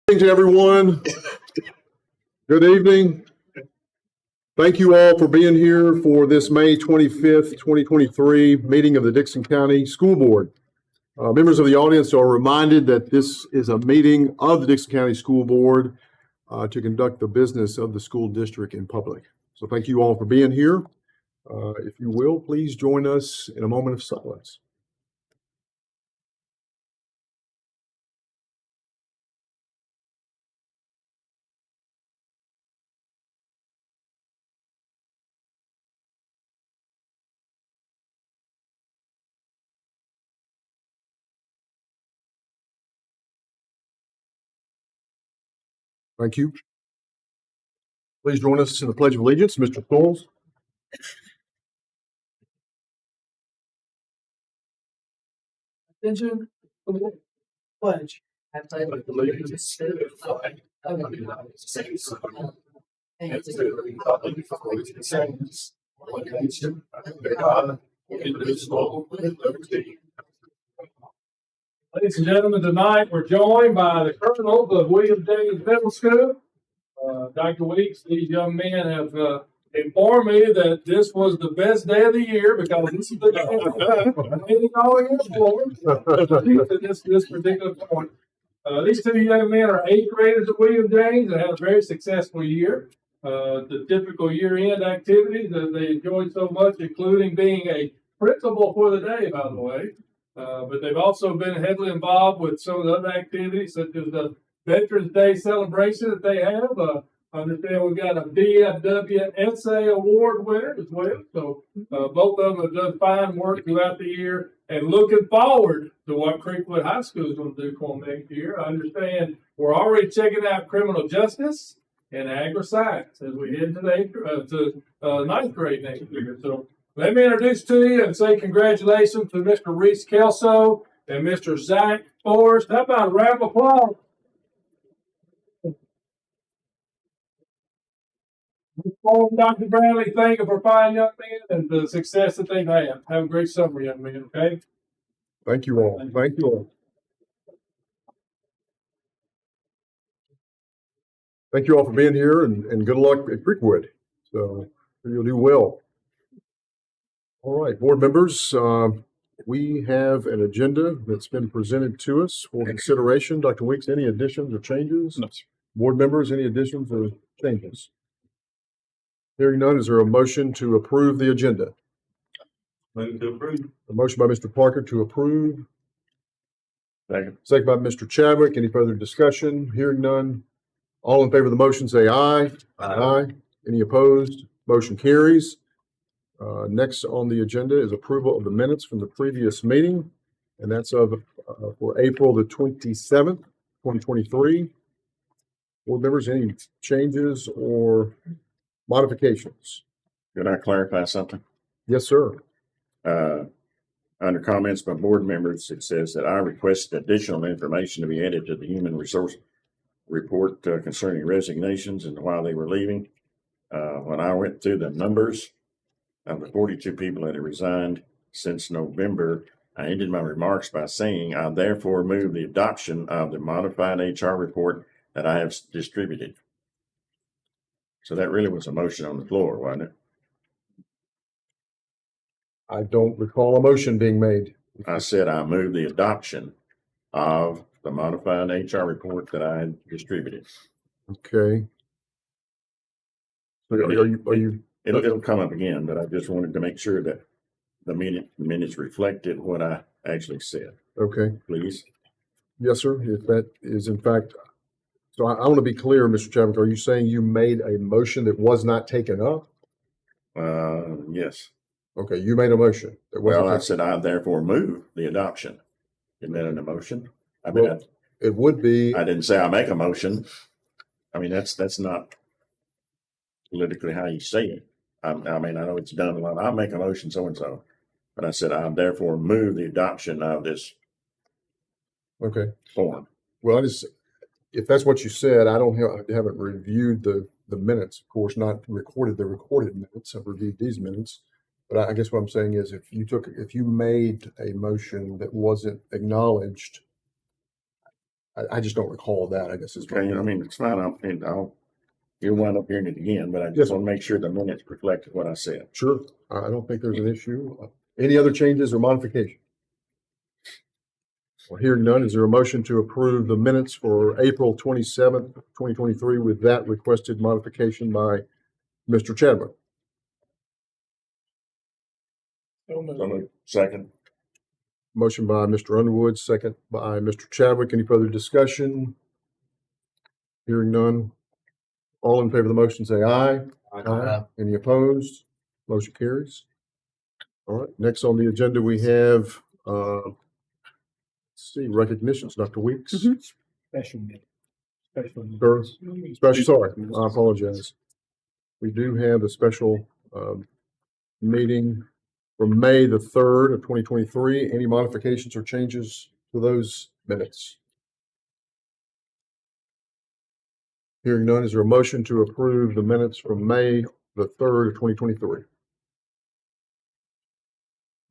Good evening to everyone. Good evening. Thank you all for being here for this May 25th, 2023 meeting of the Dickson County School Board. Members of the audience are reminded that this is a meeting of the Dickson County School Board to conduct the business of the school district in public. So thank you all for being here. If you will, please join us in a moment of silence. Thank you. Please join us in the Pledge of Allegiance. Mr. Thorles. Attention, pledge. I pledge allegiance to the flag of the United States of America and to the republic for which it stands, one nation, under God, indivisible, with liberty. Ladies and gentlemen, tonight we're joined by the colonels of William James Middle School. Dr. Weeks, these young men have informed me that this was the best day of the year because this is the day all year for this particular point. These two young men are eighth graders at William James and had a very successful year. The typical year-end activities that they enjoyed so much, including being a principal for the day, by the way. But they've also been heavily involved with some of the other activities, such as the Veterans Day celebration that they have. I understand we've got a BFW Essay Award winner as well. So both of them have done fine work throughout the year and looking forward to what Creekwood High School is going to do for them next year. I understand we're already checking out criminal justice and agri-science as we head to ninth grade next year. So let me introduce to you and say congratulations to Mr. Reese Kelso and Mr. Zach Forrest. How about a round of applause? Dr. Bradley, thank you for fine young men and the success that they've had. Have a great summer, young men, okay? Thank you all. Thank you all. Thank you all for being here and good luck at Creekwood. So you'll do well. All right, board members, we have an agenda that's been presented to us for consideration. Dr. Weeks, any additions or changes? No. Board members, any additions or changes? Hearing none, is there a motion to approve the agenda? Motion to approve. A motion by Mr. Parker to approve. Second. Second by Mr. Chadwick. Any further discussion? Hearing none. All in favor of the motion say aye. Aye. Any opposed? Motion carries. Next on the agenda is approval of the minutes from the previous meeting, and that's for April the 27th, 2023. Board members, any changes or modifications? Could I clarify something? Yes, sir. Under comments by board members, it says that I requested additional information to be added to the human resource report concerning resignations and while they were leaving. When I went through the numbers of the 42 people that have resigned since November, I ended my remarks by saying, I therefore move the adoption of the modified HR report that I have distributed. So that really was a motion on the floor, wasn't it? I don't recall a motion being made. I said I move the adoption of the modified HR report that I had distributed. Okay. So are you? It'll come up again, but I just wanted to make sure that the minutes reflected what I actually said. Okay. Please. Yes, sir. If that is in fact, so I want to be clear, Mr. Chadwick, are you saying you made a motion that was not taken up? Yes. Okay, you made a motion. Well, I said I therefore move the adoption. Isn't that an emotion? I mean, well, it would be. I didn't say I make a motion. I mean, that's not politically how you say it. I mean, I know it's done a lot. I'll make a motion so and so, but I said I therefore move the adoption of this. Okay. Form. Well, if that's what you said, I haven't reviewed the minutes. Of course, not recorded the recorded minutes. I've reviewed these minutes. But I guess what I'm saying is if you made a motion that wasn't acknowledged, I just don't recall that, I guess is. Okay, I mean, it's fine. You'll wind up hearing it again, but I Yes, just sir. want to make sure the minutes reflected what I said. Sure, I don't think there's an issue. Any other changes or modifications? Well, hearing none, is there a motion to approve the minutes for April 27th, 2023 with that requested modification by Mr. Chadwick? So moved. Second. Motion by Mr. Underwood, second by Mr. Chadwick. Any further discussion? Hearing none. All in favor of the motion, say aye. Aye. Any opposed? Motion carries. All right, next on the agenda, we have, let's see, recognitions. Dr. Weeks. Special. Sir, Special, sorry, I apologize. We do have a special meeting for May the 3rd of 2023. Any modifications or changes to those minutes? Hearing none, is there a motion to approve the minutes from May the 3rd of 2023?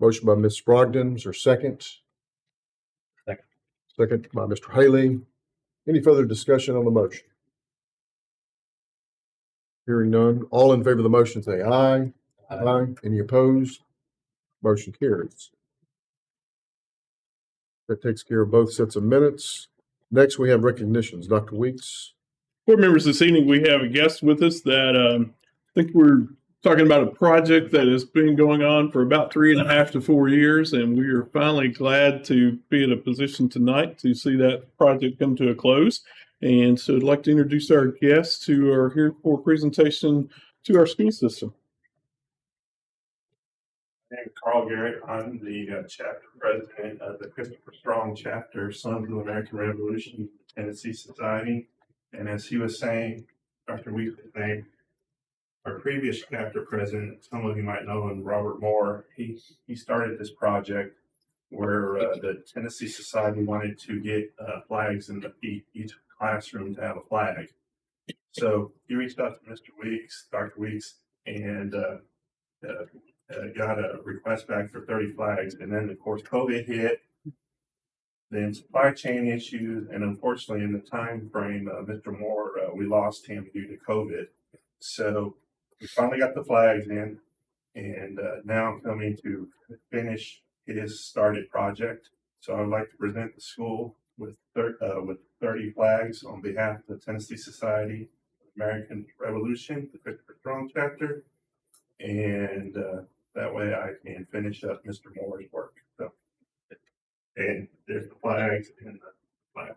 Motion by Ms. Brogdon, is there a second? Second. Second by Mr. Haley. Any further discussion on the motion? Hearing none, all in favor of the motion say aye. Aye. Any opposed? Motion carries. That takes care of both sets of minutes. Next, we have recognitions. Dr. Weeks. Board members, this evening we have a guest with us that I think we're talking about a project that has been going on for about 3.5 to 4 years, and we are finally glad to be in a position tonight to see that project come to a close. And so I'd like to introduce our guests who are here for a presentation to our school system. My name is Carl Garrett. I'm the chapter president of the Christopher Strong chapter, Sons of the American Revolution, Tennessee Society. And as he was saying, Dr. Weeks was saying, our previous chapter president, some of you might know him, Robert Moore, he started this project where the Tennessee Society wanted to get flags in each classroom to have a flag. So he reached out to Mr. Weeks, Dr. Weeks, and got a request back for 30 flags. And then, of course, COVID hit, then supply chain issues, and unfortunately, in the time frame, Mr. Moore, we lost him due to COVID. So we finally got the flags in, and now I'm coming to finish his started project. So I would like to present the school with 30 flags on behalf of the Tennessee Society of American Revolution, the Christopher Strong chapter, and that way I can finish up Mr. Moore's work. So, and there's the flags and the flag.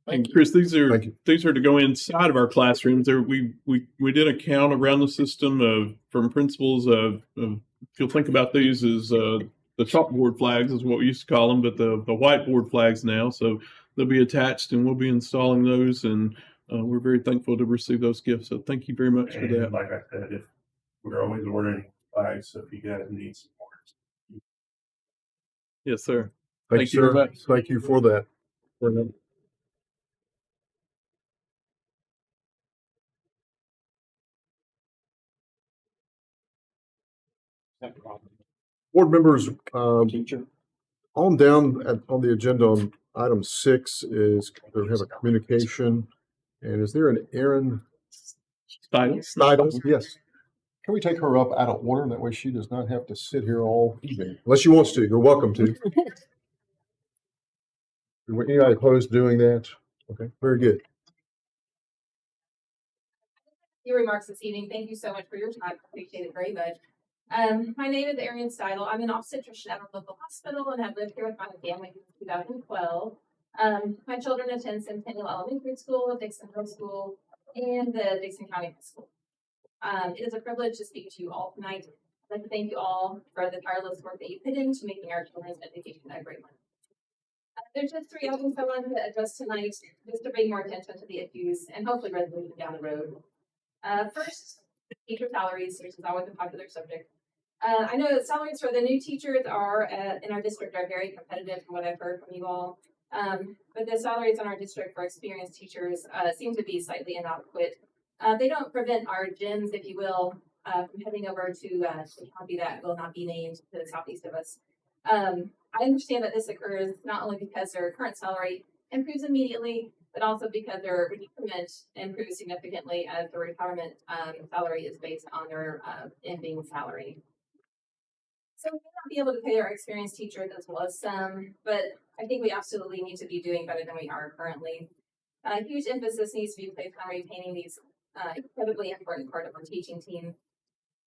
And Chris, these are Thank you. to go inside of our classrooms. There, we did a count around the system of from principals of if you'll think about these as the chalkboard flags is what we used to call them, but the whiteboard flags now. So they'll be attached, and we'll be installing those. And we're very thankful to receive those gifts. So thank you very much for And that. like I said, if we're always ordering flags, so if you guys need support. Yes, sir. Thank you very very much. Thank you for that. Board members, on down on the agenda on item 6 is we have a communication. And is there an Aaron Steidel? Yes. Can we take her up out of order? That way she does not have to sit here all evening. Unless she wants to, you're welcome to. Anybody opposed to doing that? Okay, very good. Your remarks this evening. Thank you so much for your time. Appreciate it very much. My name is Arian Steidel. I'm an obstetrician at our local hospital and have lived here with my family since 2012. My children attend Centennial Elementary School, Dickson Middle School, and the Dickson County High School. It is a privilege to speak to you all tonight. I'd like to thank you all for the tireless work that you put into making our children's education a great one. There's just 3 items I wanted to address tonight, just to bring more attention to the issues and hopefully resolution down the road. First, teacher salaries, which is always a popular subject. I know that salaries for the new teachers are in our district are very competitive from what I've heard from you all. But the salaries in our district for experienced teachers seem to be slightly inadequate. They don't prevent our gyms, if you will, from heading over to the county that will not be named to the southeast of us. I understand that this occurs not only because their current salary improves immediately, but also because their retirement improves significantly as the retirement salary is based on their ending salary. So we may not be able to pay our experienced teachers as well as some, but I think we absolutely need to be doing better than we are currently. A huge emphasis needs to be placed on retaining these incredibly important part of our teaching team.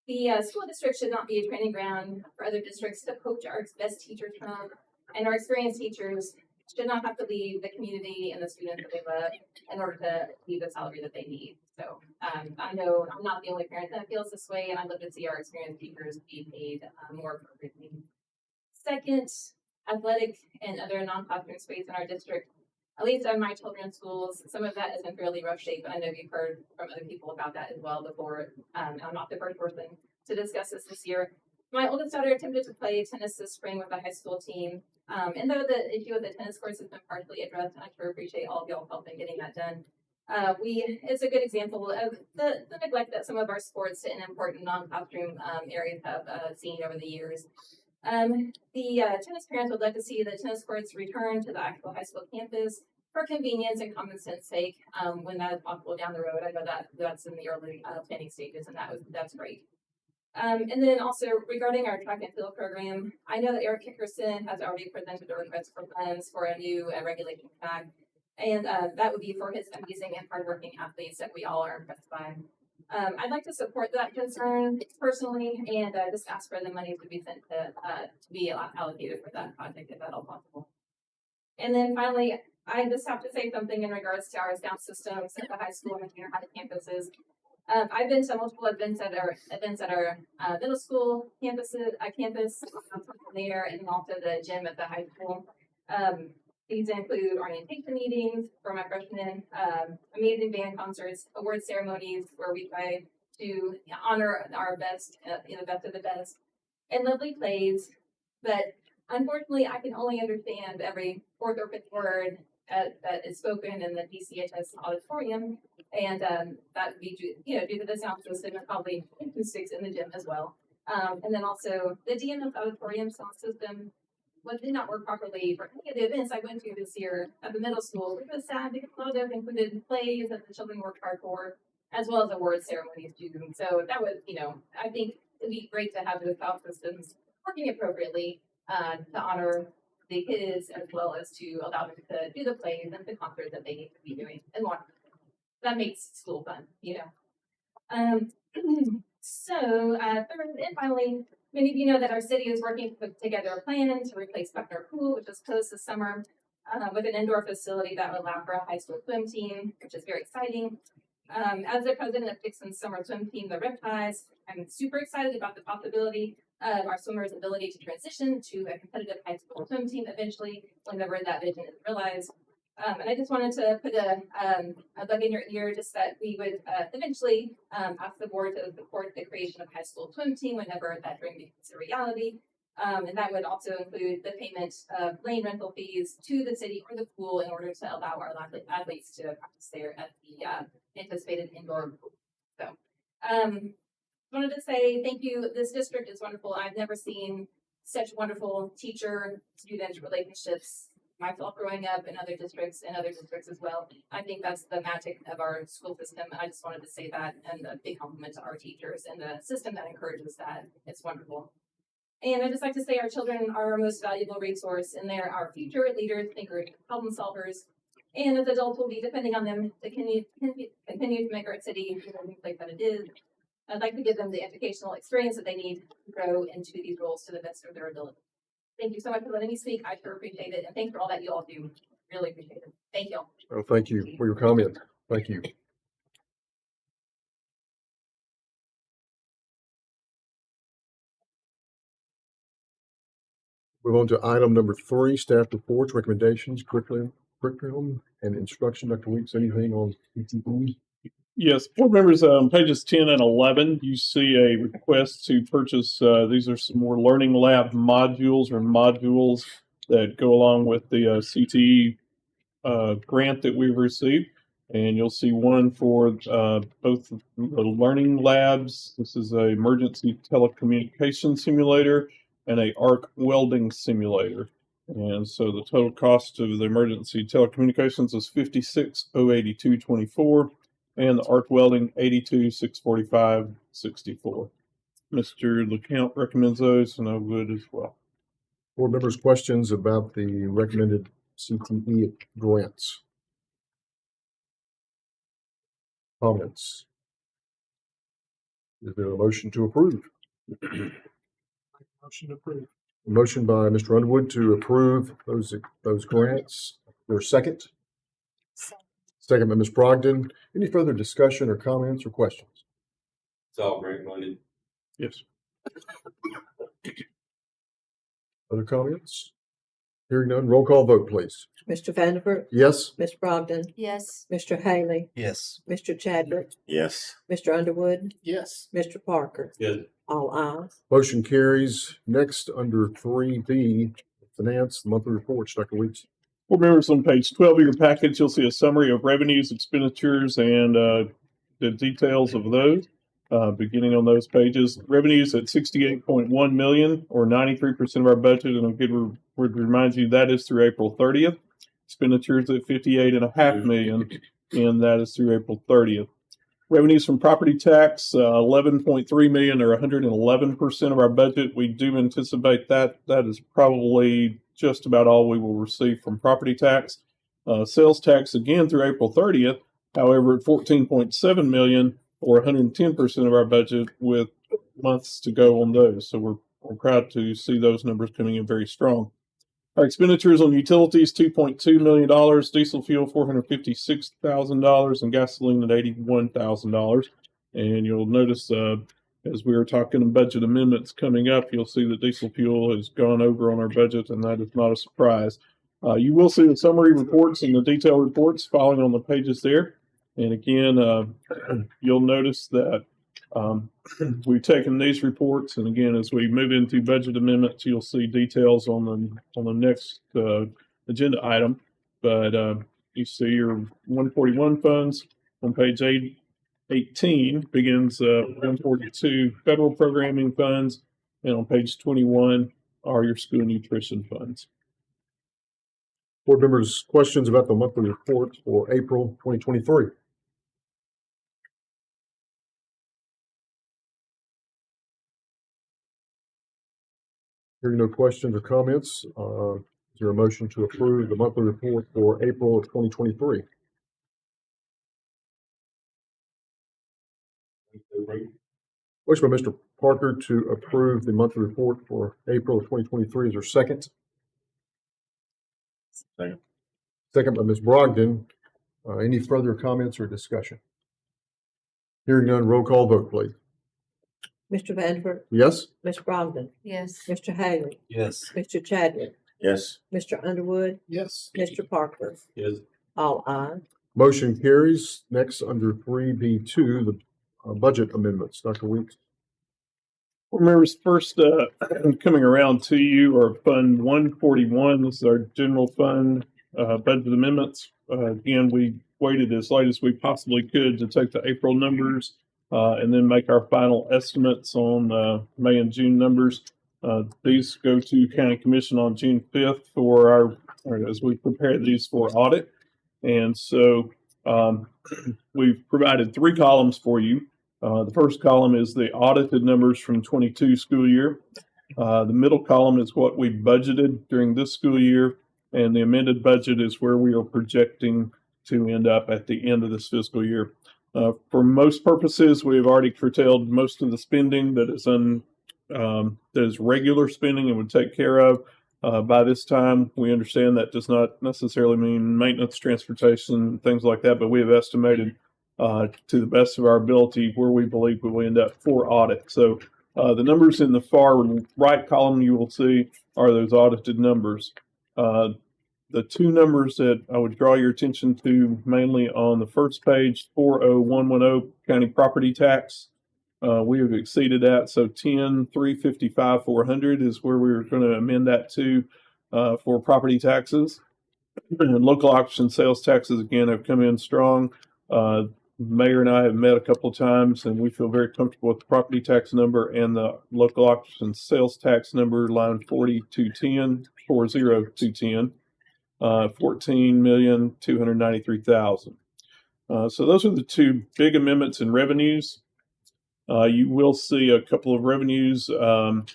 The school district should not be a training ground for other districts to poach our best teachers from, and our experienced teachers should not have to leave the community and the students that they love in order to achieve the salary that they need. So I know I'm not the only parent that feels this way, and I'd love to see our experienced teachers be paid more appropriately. Second, athletic and other non-classroom space in our district, at least in my children's schools, some of that is in fairly rough shape. And I know you've heard from other people about that as well before. I'm not the first person to discuss this year. My oldest daughter attempted to play tennis this spring with the high school team. And though the issue with the tennis courts has been partially addressed, and I sure appreciate all of y'all help in getting that done. It's a good example of the neglect that some of our sports in important non-classroom areas have seen over the years. The tennis parents would like to see the tennis courts return to the actual high school campus for convenience and common sense sake when that is possible down the road. I know that's in the early planning stages, and that's great. And then also regarding our track and field program, I know that Eric Kickerson has already presented a request for funds for a new regulation track, and that would be for his amazing and hardworking athletes that we all are impressed by. I'd like to support that concern personally, and just ask for the money to be sent to be allocated for that project if at all possible. And then finally, I just have to say something in regards to our sound systems at the high school and junior high campuses. I've been to multiple events at our middle school campus there, and also the gym at the high school. These include orientation meetings for my freshmen, amazing band concerts, award ceremonies where we try to honor our best, the best of the best, and lovely plays. But unfortunately, I can only understand every fourth or fifth word that is spoken in the DCHS auditorium, and that would be due to the sound system and probably acoustics in the gym as well. And then also the DMS auditorium sound system did not work properly for any of the events I went to this year at the middle school. It was sad because a lot of them included plays that the children worked hard for, as well as award ceremonies too. So that was, I think it'd be great to have the sound systems working appropriately to honor the kids, as well as to allow them to do the plays and the concerts that they need to be doing and more. That makes school fun, So, third and finally, many of you know that our city is working to put together a plan to replace Buckner Pool, which was closed this summer, with an indoor facility that would allow for a high school swim team, which is very exciting. As the president of Dickson's summer swim team, the Riptides, I'm super excited about the possibility of our swimmers' ability to transition to a competitive high school swim team eventually, whenever that vision is realized. And I just wanted to put a bug in your ear, just that we would eventually ask the board to support the creation of high school swim team whenever that dream becomes a reality. And that would also include the payment of lane rental fees to the city or the pool in order to allow our athletes to practice there at the anticipated indoor pool. So, wanted to say thank you. This district is wonderful. I've never seen such wonderful teacher-student relationships myself growing up in other districts as well. I think that's the magic of our school system. I just wanted to say that, and a big compliment to our teachers and the system that encourages that. It's wonderful. And I just like to say our children are our most valuable resource, and they're our future leaders, thinkers, problem solvers. And as adults, we'll be depending on them to continue to make our city the place that it is. I'd like to give them the educational experience that they need to grow into these roles to the best of their ability. Thank you so much for letting me speak. I sure appreciate it. And thanks for all that you all do. Really appreciate it. Thank you. Oh, thank you for your comment. Thank you. Move on to item number 3, staff reports, recommendations, curriculum and instruction. Dr. Weeks, anything on PTE? Yes, board members, pages 10 and 11, you see a request to purchase, these are some more learning lab modules that go along with the CTE grant that we've received. And you'll see one for both the learning labs. This is an emergency telecommunication simulator and a arc welding simulator. And so the total cost of the emergency telecommunications is $56,082.24, and the arc welding $82,645.64. Mr. LeCount recommends those, and I would as well. Board members, questions about the recommended CTE grants? Comments? Is there a motion to approve? Motion approved. Motion by Mr. Underwood to approve those grants. Your second? Second by Ms. Brogdon. Any further discussion or comments or questions? It's all grant funded. Yes. Other comments? Hearing none, roll call vote, please. Mr. Vanderburg, Yes? Ms. Brogdon, Yes. Mr. Haley, Yes. Mr. Chadwick, Yes. Mr. Underwood, Yes. Mr. Parker, Yes. all ayes. Motion carries. Next, under 3B, Finance, monthly reports, Dr. Weeks. Board members, on page 12 of your package, you'll see a summary of revenues, expenditures, and the details of those. Beginning on those pages, revenues at 68.1 million, or 93% of our budget, and again, would remind you that is through April 30th. Expenditures at 58.5 million, and that is through April 30th. Revenues from property tax, 11.3 million, or 111% of our budget. We do anticipate that is probably just about all we will receive from property tax. Sales tax, again through April 30th, however, at 14.7 million, or 110% of our budget, with months to go on those. So we're proud to see those numbers coming in very strong. Our expenditures on utilities, $2.2 million, diesel fuel, $456,000, and gasoline at $81,000. And you'll notice, as we were talking budget amendments coming up, you'll see that diesel fuel has gone over on our budget, and that is not a surprise. You will see the summary reports and the detailed reports following on the pages there. And again, you'll notice that we've taken these reports, and again, as we move into budget amendments, you'll see details on the next agenda item. But you see your 141 funds on page 18 begins 142 federal programming funds, and on page 21 are your school nutrition funds. Board members, questions about the monthly report for April 2023? Hearing no questions or comments, is there a motion to approve the monthly report for April of 2023? Motion by Mr. Parker to approve the monthly report for April of 2023. Is there a second? Second. Second by Ms. Brogdon. Any further comments or discussion? Hearing none, roll call vote, please. Mr. Vanderburg, Yes? Ms. Brogdon, Yes. Mr. Haley, Yes. Mr. Chadwick, Yes. Mr. Underwood, Yes. Mr. Parker, Yes. all ayes. Motion carries. Next, under 3B2, the budget amendments. Dr. Weeks. Board members, first coming around to you are Fund 141. This is our general fund budget amendments. Again, we waited as late as we possibly could to take the April numbers and then make our final estimates on May and June numbers. These go to County Commission on June 5th as we prepare these for audit. And so we've provided 3 columns for you. The first column is the audited numbers from 22 school year. The middle column is what we budgeted during this school year, and the amended budget is where we are projecting to end up at the end of this fiscal year. For most purposes, we have already curtailed most of the spending that is regular spending and would take care of. By this time, we understand that does not necessarily mean maintenance, transportation, things like that, but we have estimated to the best of our ability where we believe we will end up for audit. So the numbers in the far right column you will see are those audited numbers. The 2 numbers that I would draw your attention to mainly on the first page, 40110 county property tax. We have exceeded that, so 10,355,400 is where we're going to amend that to for property taxes. And local option sales taxes again have come in strong. Mayor and I have met a couple of times, and we feel very comfortable with the property tax number and the local option sales tax number, line 40210, 14,293,000. So those are the two big amendments in revenues. You will see a couple of revenues on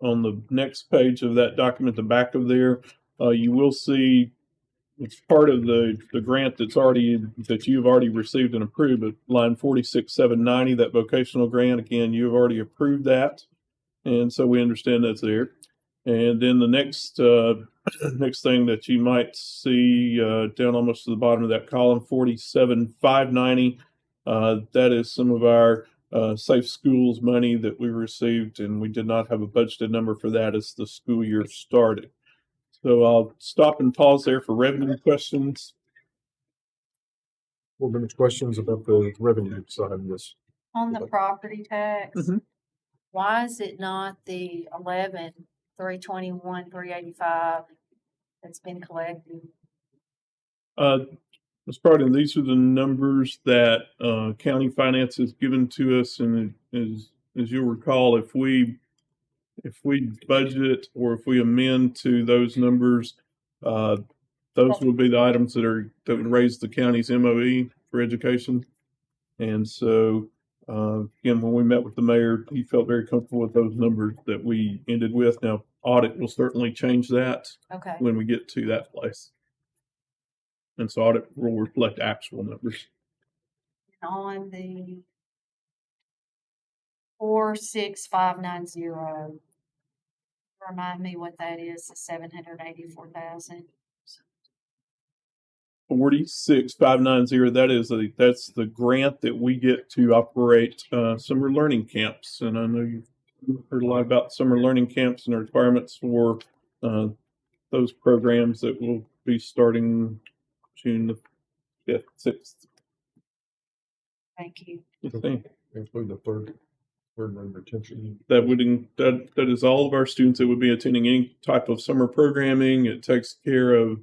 the next page of that document, the back of there. You will see it's part of the grant that you've already received and approved, but line 46,790, that vocational grant, again, you've already approved that. And so we understand that's there. And then the next next thing that you might see down almost to the bottom of that column, 47,590, that is some of our safe schools money that we received, and we did not have a budgeted number for that as the school year started. So I'll stop and pause there for revenue questions. Board members, questions about the revenue side of this? On the property tax, Mhm. why is it not the 11,321,385 that's been collected? Ms. Pardon, these are the numbers that county finance has given to us, and as you'll recall, if we budget or if we amend to those numbers, those would be the items that would raise the county's MOE for education. And so, again, when we met with the mayor, he felt very comfortable with those numbers that we ended with. Now, audit will certainly change that Okay, when we get to that place. And so audit will reflect actual numbers. on the 46590, remind me what that is, the 784,000. 46,590, that's the grant that we get to operate summer learning camps. And I know you've heard a lot about summer learning camps and the requirements for those programs that will be starting June the 5th, 6th. Thank you. Include the third room retention. That is all of our students that would be attending any type of summer programming. It takes care of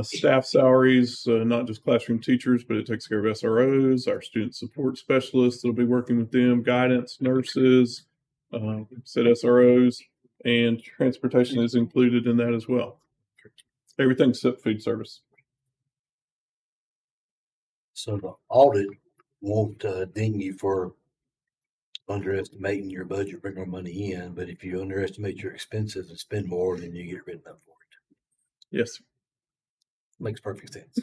staff salaries, not just classroom teachers, but it takes care of SROs, our student support specialists that'll be working with them, guidance, nurses, said SROs, and transportation is included in that as well. Everything except food service. So the audit won't ding you for underestimating your budget, bring more money in, but if you underestimate your expenses and spend more, then you get written up for it. Yes. Makes perfect sense.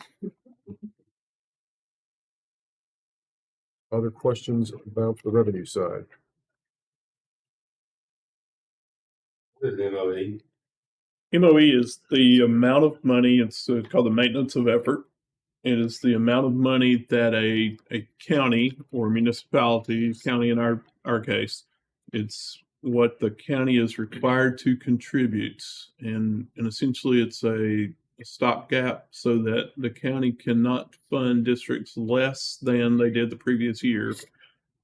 Other questions about the revenue side? What is MOE? MOE is the amount of money, it's called the maintenance of effort. It is the amount of money that a county or municipality, county in our case, it's what the county is required to contribute. And essentially it's a stopgap so that the county cannot fund districts less than they did the previous year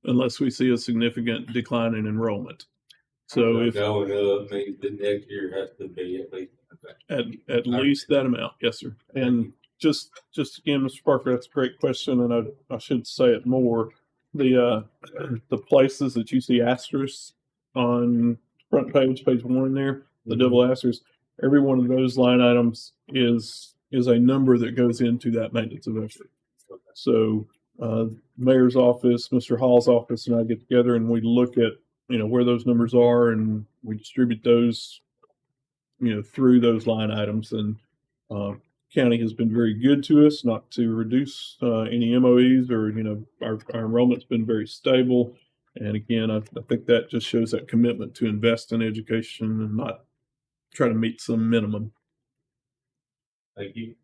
unless we see a significant decline in enrollment. So if Going up means the next year has to be at least. at least that amount, yes, sir. And just again, Mr. Parker, that's a great question, and I should say it more. The places that you see asterisks on front page 1 there, the double asterisks, every one of those line items is a number that goes into that maintenance of effort. So mayor's office, Mr. Hall's office, and I get together and we look at where those numbers are, and we distribute those through those line items. And county has been very good to us not to reduce any MOEs, or our enrollment's been very stable. And again, I think that just shows that commitment to invest in education and not try to meet some minimum. Thank you.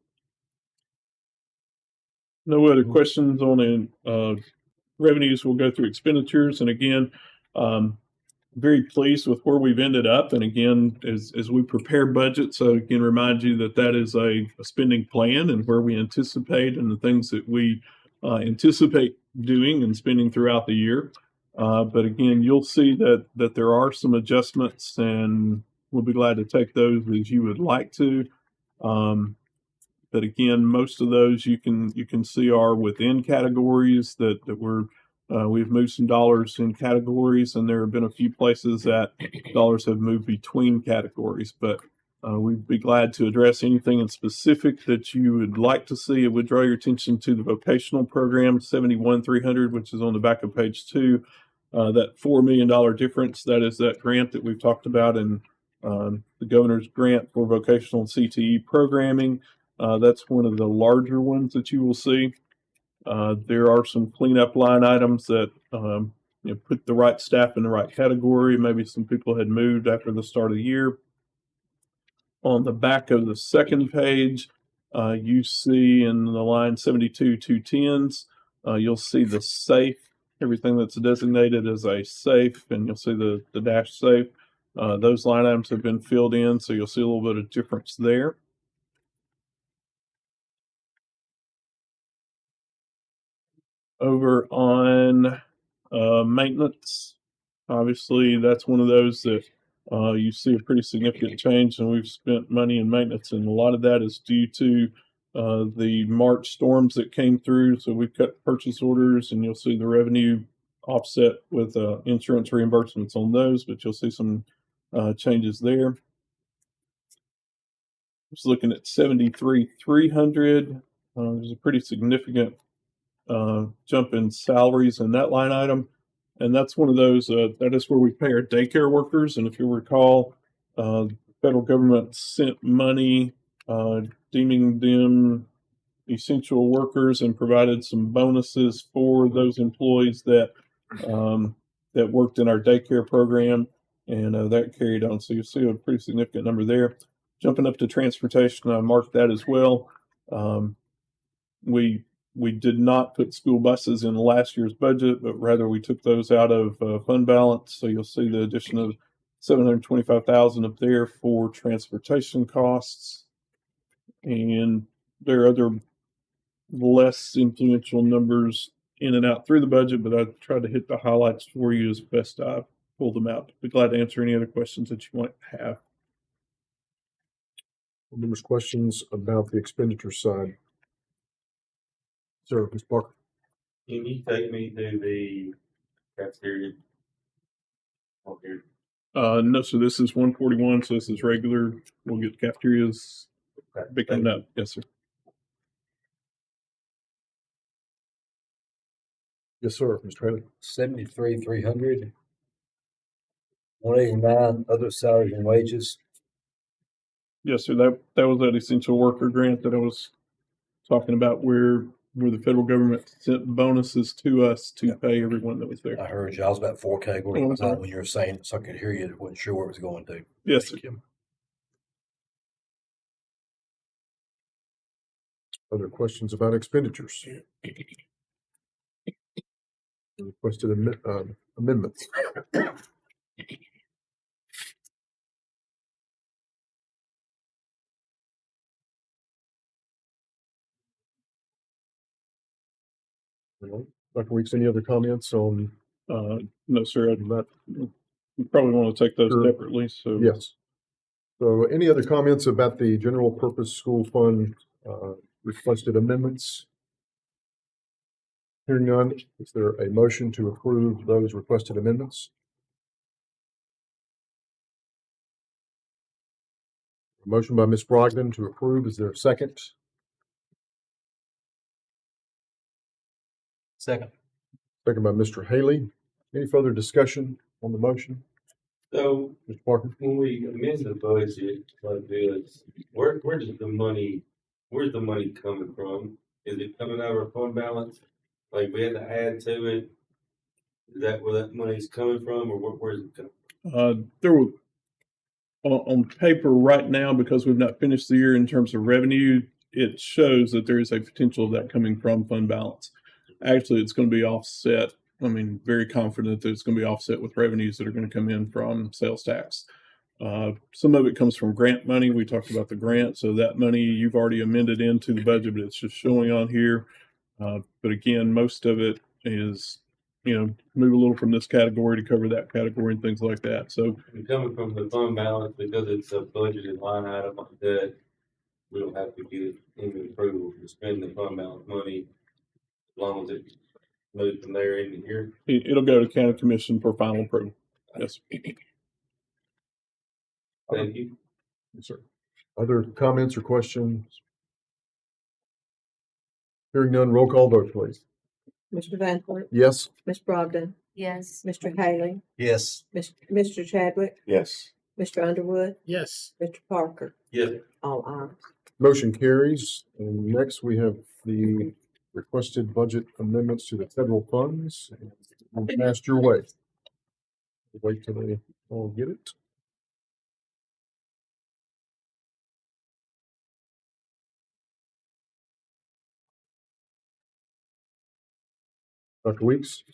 No other questions on the revenues. We'll go through expenditures. And again, very pleased with where we've ended up. And again, as we prepare budgets, so again, remind you that is a spending plan and where we anticipate and the things that we anticipate doing and spending throughout the year. But again, you'll see that there are some adjustments, and we'll be glad to take those as you would like to. But again, most of those you can see are within categories that we've moved some dollars in categories, and there have been a few places that dollars have moved between categories. But we'd be glad to address anything in specific that you would like to see. I would draw your attention to the vocational program 71,300, which is on the back of page 2. That $4 million difference, that is that grant that we've talked about in the governor's grant for vocational CTE programming. That's one of the larger ones that you will see. There are some cleanup line items that put the right staff in the right category. Maybe some people had moved after the start of the year. On the back of the second page, you see in the line 72,210s, you'll see the safe, everything that's designated as a safe, and you'll see the dash safe. Those line items have been filled in, so you'll see a little bit of difference there. Over on maintenance, obviously that's one of those that you see a pretty significant change, and we've spent money in maintenance, and a lot of that is due to the March storms that came through. So we've cut purchase orders, and you'll see the revenue offset with insurance reimbursements on those, but you'll see some changes there. Just looking at 73,300, there's a pretty significant jump in salaries in that line item. And that's one of those, that is where we pay our daycare workers. And if you recall, the federal government sent money deeming them essential workers and provided some bonuses for those employees that worked in our daycare program. And that carried on. So you'll see a pretty significant number there. Jumping up to transportation, I marked that as well. We did not put school buses in last year's budget, but rather we took those out of fund balance. So you'll see the addition of $725,000 up there for transportation costs. And there are other less influential numbers in and out through the budget, but I tried to hit the highlights for you as best I pulled them out. Be glad to answer any other questions that you might have. Members, questions about the expenditure side? Sir, Ms. Parker. Can you take me to the cafeteria? Okay. No, so this is 141, so this is regular. We'll get cafeterias coming up. Yes, sir. Yes, sir, Mr. Haley. 73,300. 189 other salaries and wages. Yes, sir. That was that essential worker grant that I was talking about, where the federal government sent bonuses to us to pay everyone that was there. I heard you. I was about 4 categories Oh, behind when you were saying it, so I could hear you. I wasn't sure where it was going to. Yes, sir. Other questions about expenditures? Requested amendments. Dr. Weeks, any other comments on? No, sir. You probably want to take those Sure. separately. So Yes. So any other comments about the general purpose school fund requested amendments? Hearing none, is there a motion to approve those requested amendments? A motion by Ms. Brogdon to approve. Is there a second? Second. Second by Mr. Haley. Any further discussion on the motion? So Mr. Parker? when we amend the budget like this, where's the money coming from? Is it coming out of our fund balance? Like we had to add to it? Is that where that money's coming from, or where's it coming? there were on paper right now, because we've not finished the year in terms of revenue, it shows that there is a potential of that coming from fund balance. Actually, it's going to be offset. I mean, very confident that it's going to be offset with revenues that are going to come in from sales tax. Some of it comes from grant money. We talked about the grant. So that money you've already amended into the budget, but it's just showing on here. But again, most of it is, move a little from this category to cover that category and things like that. So It's coming from the fund balance because it's a budgeted line item like that. we don't have to get any approval to spend the fund balance money as long as it's moved from there into here. It'll go to county commission for final approval. Yes. Thank you. Yes, sir. Other comments or questions? Hearing none, roll call vote, please. Mr. Van Horn, Yes. Ms. Brogdon, Yes. Mr. Haley, Yes. Mr. Chadwick, Yes. Mr. Underwood, Yes. Mr. Parker, Yes. all ayes. Motion carries. And next we have the requested budget amendments to the federal funds. We'll pass your way. Wait till they all get it. Dr. Weeks?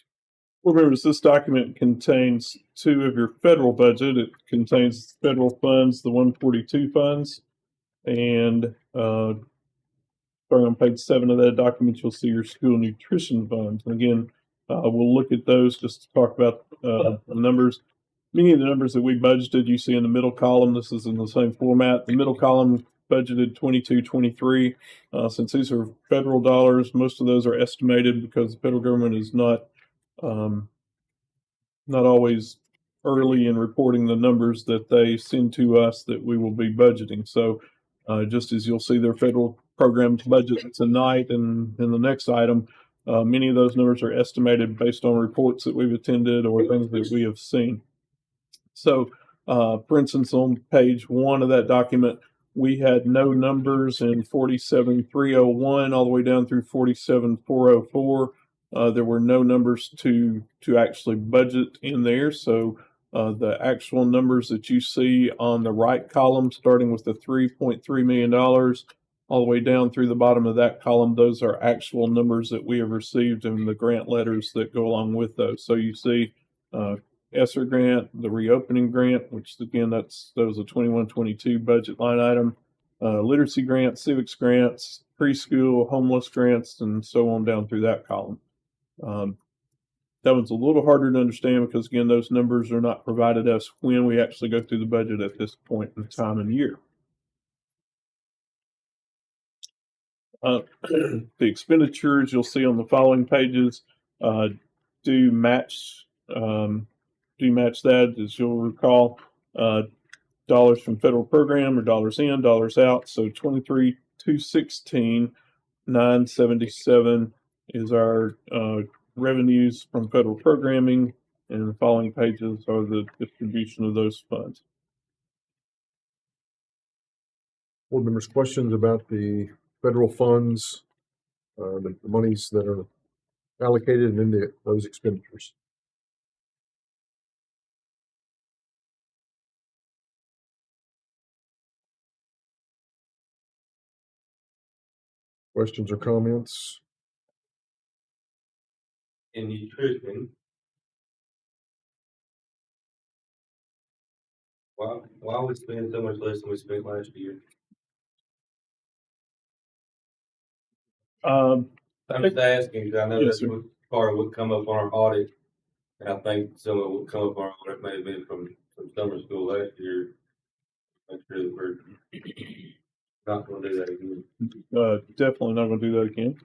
Board members, this document contains two of your federal budget. It contains federal funds, the 142 funds, and starting on page 7 of that document, you'll see your school nutrition funds. And again, we'll look at those just to talk about the numbers. Many of the numbers that we budgeted, you see in the middle column. This is in the same format. The middle column budgeted 22-23. Since these are federal dollars, most of those are estimated because the federal government is not always early in reporting the numbers that they send to us that we will be budgeting. So just as you'll see their federal programs budget tonight and in the next item, many of those numbers are estimated based on reports that we've attended or things that we have seen. So, for instance, on page 1 of that document, we had no numbers in 47,301 all the way down through 47,404. There were no numbers to actually budget in there. So the actual numbers that you see on the right column, starting with the $3.3 million all the way down through the bottom of that column, those are actual numbers that we have received and the grant letters that go along with those. So you see ESSER grant, the reopening grant, which again, that was a 21-22 budget line item, literacy grants, civics grants, preschool, homeless grants, and so on down through that column. That one's a little harder to understand because again, those numbers are not provided us when we actually go through the budget at this point in time and year. The expenditures you'll see on the following pages do match that, as you'll recall. Dollars from federal program or dollars in, dollars out. So 23,216,977 is our revenues from federal programming, and the following pages are the distribution of those funds. Board members, questions about the federal funds, the monies that are allocated and in those expenditures? Questions or comments? In nutrition, why are we spending so much less than we spent last year? I'm just asking because I know Yes, that's what part would come up on our audit, and I think some of it would come up on our audit may have been from summer school last year. Make sure that we're not going to do that again. Definitely not going to do that again.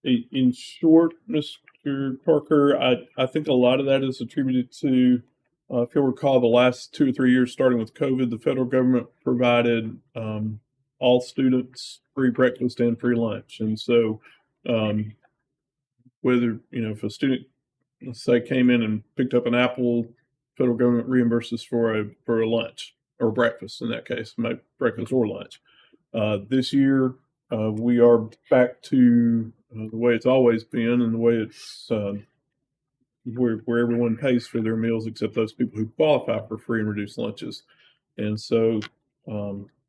In short, Mr. Parker, I think a lot of that is attributed to, if you'll recall, the last 2 or 3 years, starting with COVID, the federal government provided all students free breakfast and free lunch. And so whether, if a student, let's say, came in and picked up an apple, federal government reimburses for a lunch or breakfast in that case, maybe breakfast or lunch. This year, we are back to the way it's always been and the way it's where everyone pays for their meals except those people who qualify for free and reduced lunches. And so,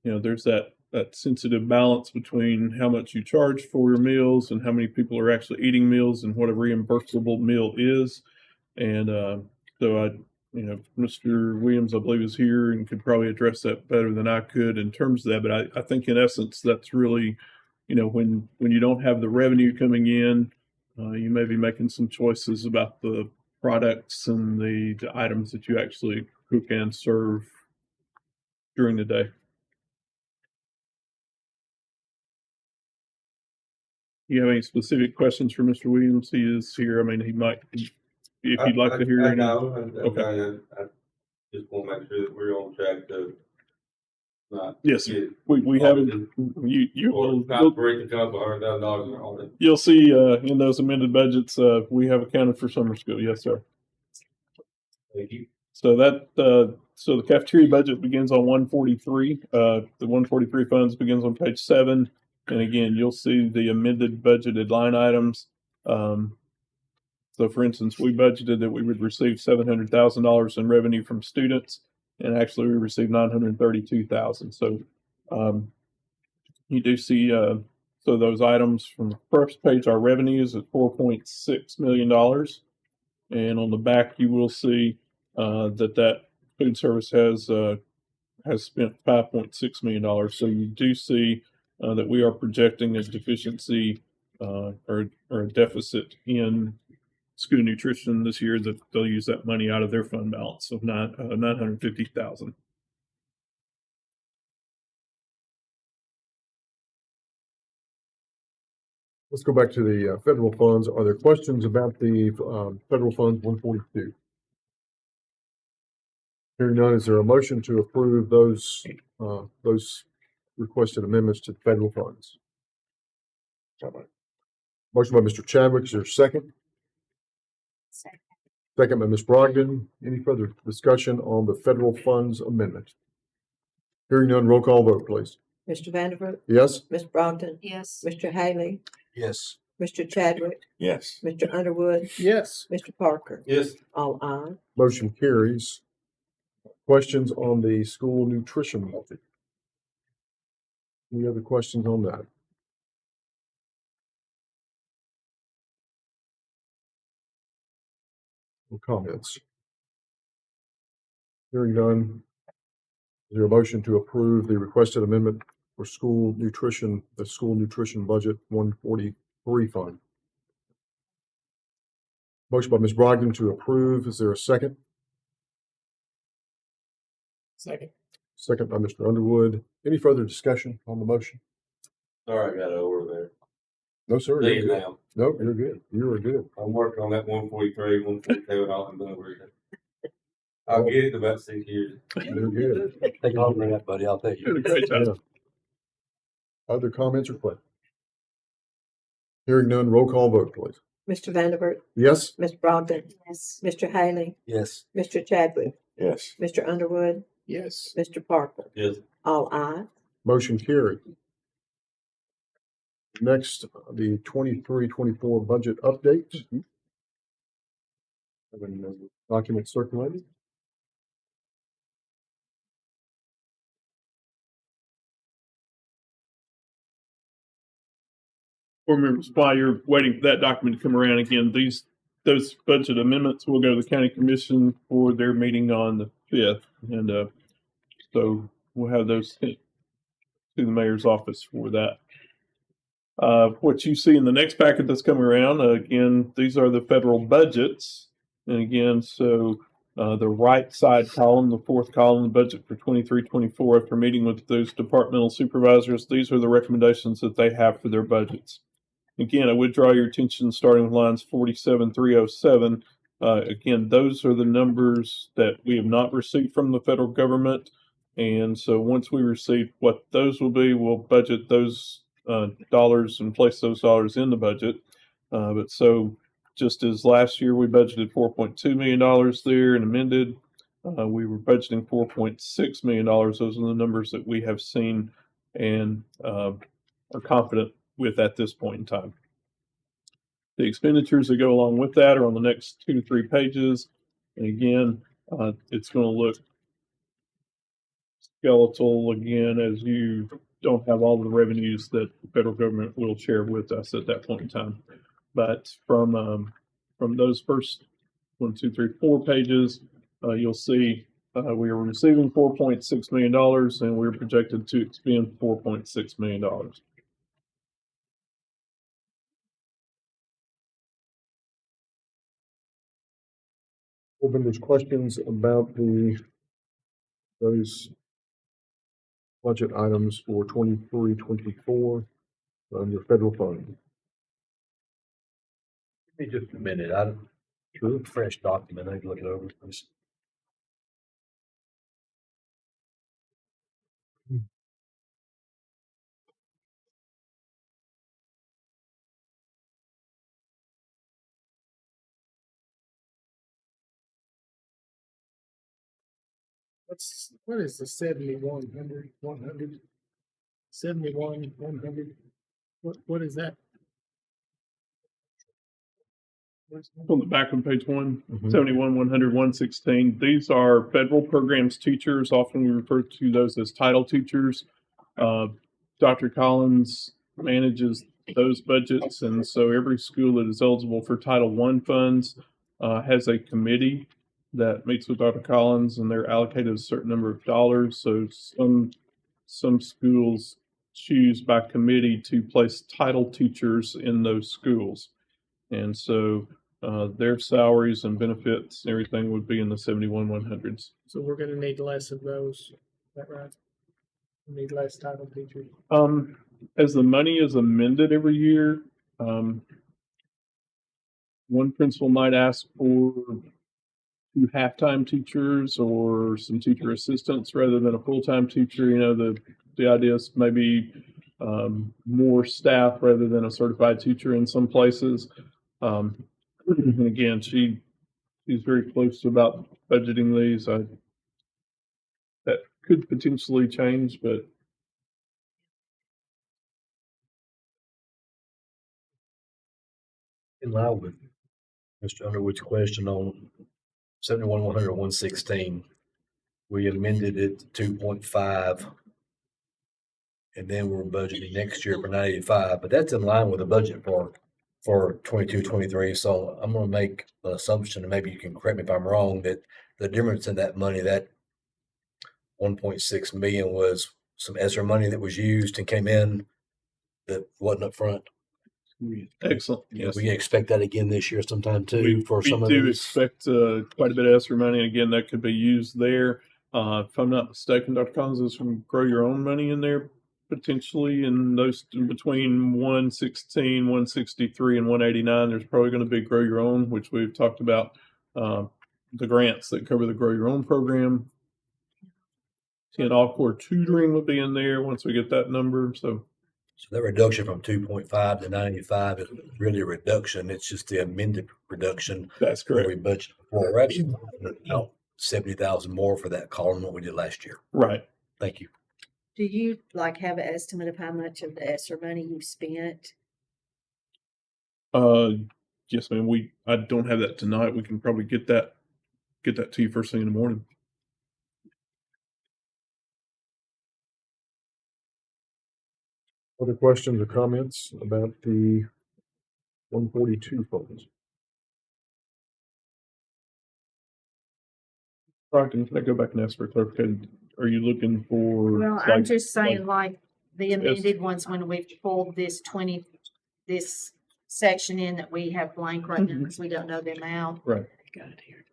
there's that sensitive balance between how much you charge for your meals and how many people are actually eating meals and what a reimbursable meal is. And so Mr. Williams, I believe, is here and could probably address that better than I could in terms of that. But I think in essence, that's really, when you don't have the revenue coming in, you may be making some choices about the products and the items that you actually cook and serve during the day. you have any specific questions for Mr. Williams? He is here. I mean, he might, if you'd like to hear I any. know, Okay. I just want to make sure that we're on track to not Yes, get we haven't, you or will, not break the couple $100,000 in all that. you'll see, in those amended budgets, we have accounted for summer school. Yes, sir. Thank you. So that, so the cafeteria budget begins on 143. The 143 funds begins on page 7. And again, you'll see the amended budgeted line items. So for instance, we budgeted that we would receive $700,000 in revenue from students, and actually we received $932,000. So you do see, so those items from the first page are revenues at $4.6 million. And on the back, you will see that food service has spent $5.6 million. So you do see that we are projecting a deficiency or a deficit in school nutrition this year, that they'll use that money out of their fund balance of $950,000. Let's go back to the federal funds. Are there questions about the federal funds 142? Hearing none, is there a motion to approve those requested amendments to the federal funds? Motion by Mr. Chadwick, is there a second? Second by Ms. Brogdon. Any further discussion on the federal funds amendment? Hearing none, roll call vote, please. Mr. Vanderbilt, Yes? Ms. Brogdon, Yes. Mr. Haley, Yes. Mr. Chadwick, Yes. Mr. Underwood, Yes. Mr. Parker. Yes. All ayes. Motion carries. Questions on the school nutrition budget? Any other questions on that? Or comments? Hearing none, is there a motion to approve the requested amendment for school nutrition, the school nutrition budget 143 fund? Motion by Ms. Brogdon to approve. Is there a second? Second. Second by Mr. Underwood. Any further discussion on the motion? Sorry, I got over there. No, sir. See You're you good. now. No, you're good. You are good. I'm working on that 143, 142, and all I'm done with it. I'll get it in about 6 years. You're good. Take longer than that, buddy. I'll tell You did you. a great job. Yeah. Other comments or questions? Hearing none, roll call vote, please. Mr. Vanderbilt, Yes? Ms. Brogdon, Yes. Mr. Haley, Yes. Mr. Chadwick, Yes. Mr. Underwood, Yes. Mr. Parker. Yes. All ayes. Motion carried. Next, the 23-24 budget update. Have any documents circulated? Board members, while you're waiting for that document to come around again, those budget amendments will go to the county commission for their meeting on the 5th. And so we'll have those sent to the mayor's office for that. What you see in the next packet that's coming around, again, these are the federal budgets. And again, so the right side column, the fourth column, the budget for 23-24, after meeting with those departmental supervisors, these are the recommendations that they have for their budgets. Again, I would draw your attention starting with lines 47-307. Again, those are the numbers that we have not received from the federal government. And so once we receive what those will be, we'll budget those dollars and place those dollars in the budget. But so just as last year we budgeted $4.2 million there and amended, we were budgeting $4.6 million. Those are the numbers that we have seen and are confident with at this point in time. The expenditures that go along with that are on the next 2 to 3 pages. And again, it's going to look skeletal again, as you don't have all the revenues that the federal government will share with us at that point in time. But from those first 1, 2, 3, 4 pages, you'll see we are receiving $4.6 million and we're projected to expend $4.6 million. Open, there's questions about those budget items for 23-24 under federal fund. Hey, just a minute, fresh document, I can look it over, please. What is the 7100, 71, 100? What is that? On the back of page one, Mhm. 71, 100, 116. These are federal programs teachers. Often we refer to those as title teachers. Dr. Collins manages those budgets, and so every school that is eligible for Title I funds has a committee that meets with Dr. Collins, and they're allocated a certain number of dollars. So some schools choose by committee to place title teachers in those schools. And so their salaries and benefits, everything would be in the 71 100s. So we're gonna need less of those, is that right? We need less title teachers. As the money is amended every year, one principal might ask for 2 half-time teachers or some teacher assistants rather than a full-time teacher. You know, the idea is maybe more staff rather than a certified teacher in some places. And again, she's very close about budgeting these. That could potentially change, but In line with Mr. Underwood's question on 71, 100, 116, we amended it to 2.5. And then we're budgeting next year for 985, but that's in line with the budget for 22, 23. So I'm gonna make the assumption, and maybe you can correct me if I'm wrong, that the difference in that money, that 1.6 million was some ESSER money that was used and came in that wasn't up front. excellent. Yeah, Yes. we can expect that again this year sometime too We for some of do these. expect quite a bit of extra money. And again, that could be used there. If I'm not mistaken, Dr. Collins, there's some grow your own money in there potentially in those between 116, 163, and 189. There's probably going to be grow your own, which we've talked about the grants that cover the grow your own program. And all-core tutoring will be in there once we get that number. So that reduction from 2.5 to 95 is really a reduction. It's just the amended reduction. that's Where correct. we budgeted for. We're actually out 70,000 more for that column than what we did last year. Right. Thank you. Do you like have an estimate of how much of the ESSER money you've spent? Yes, ma'am. I don't have that tonight. We can probably get that to you first thing in the morning. Other questions or comments about the 142 funds? Rockton, can I go back and ask for clarification? Are you looking for? Well, I'm just saying like the amended ones, when we pulled this section in that we have blank right now because we don't know the amount. Right. Got it here.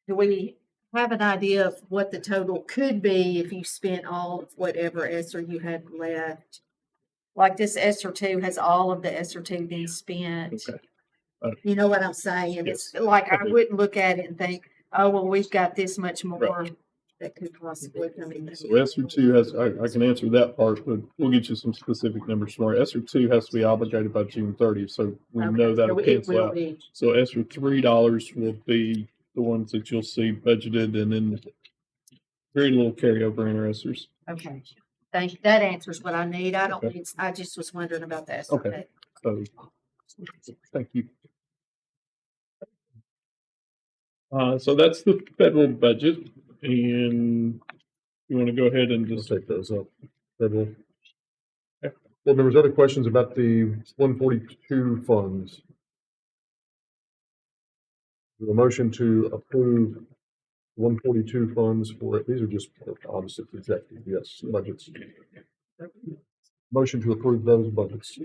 Do we have an idea of what the total could be if you spent all of whatever ESSER you had left? Like this ESSER 2 has all of the ESSER 2 being spent. Okay. You know what I'm saying? Yes. It's like I Okay. wouldn't look at it and think, oh, well, we've got this much more that could possibly come in. So ESSER 2 has, I can answer that part, but we'll get you some specific numbers tomorrow. ESSER 2 has to be obligated by June 30th, so we know Okay, that'll so it cancel will out. be. So ESSER $3 will be the ones that you'll see budgeted, and then very little carryover in our ESSERs. Okay. That answers what I need. I don't Okay. need, I just was wondering about the ESSER. Okay. So, thank you. So that's the federal budget, and you want to go ahead and We'll just take those up. Federal. Well, there was other questions about the 142 funds. The motion to approve 142 funds for, these are just opposite executive, yes, budgets. Motion to approve those budgets.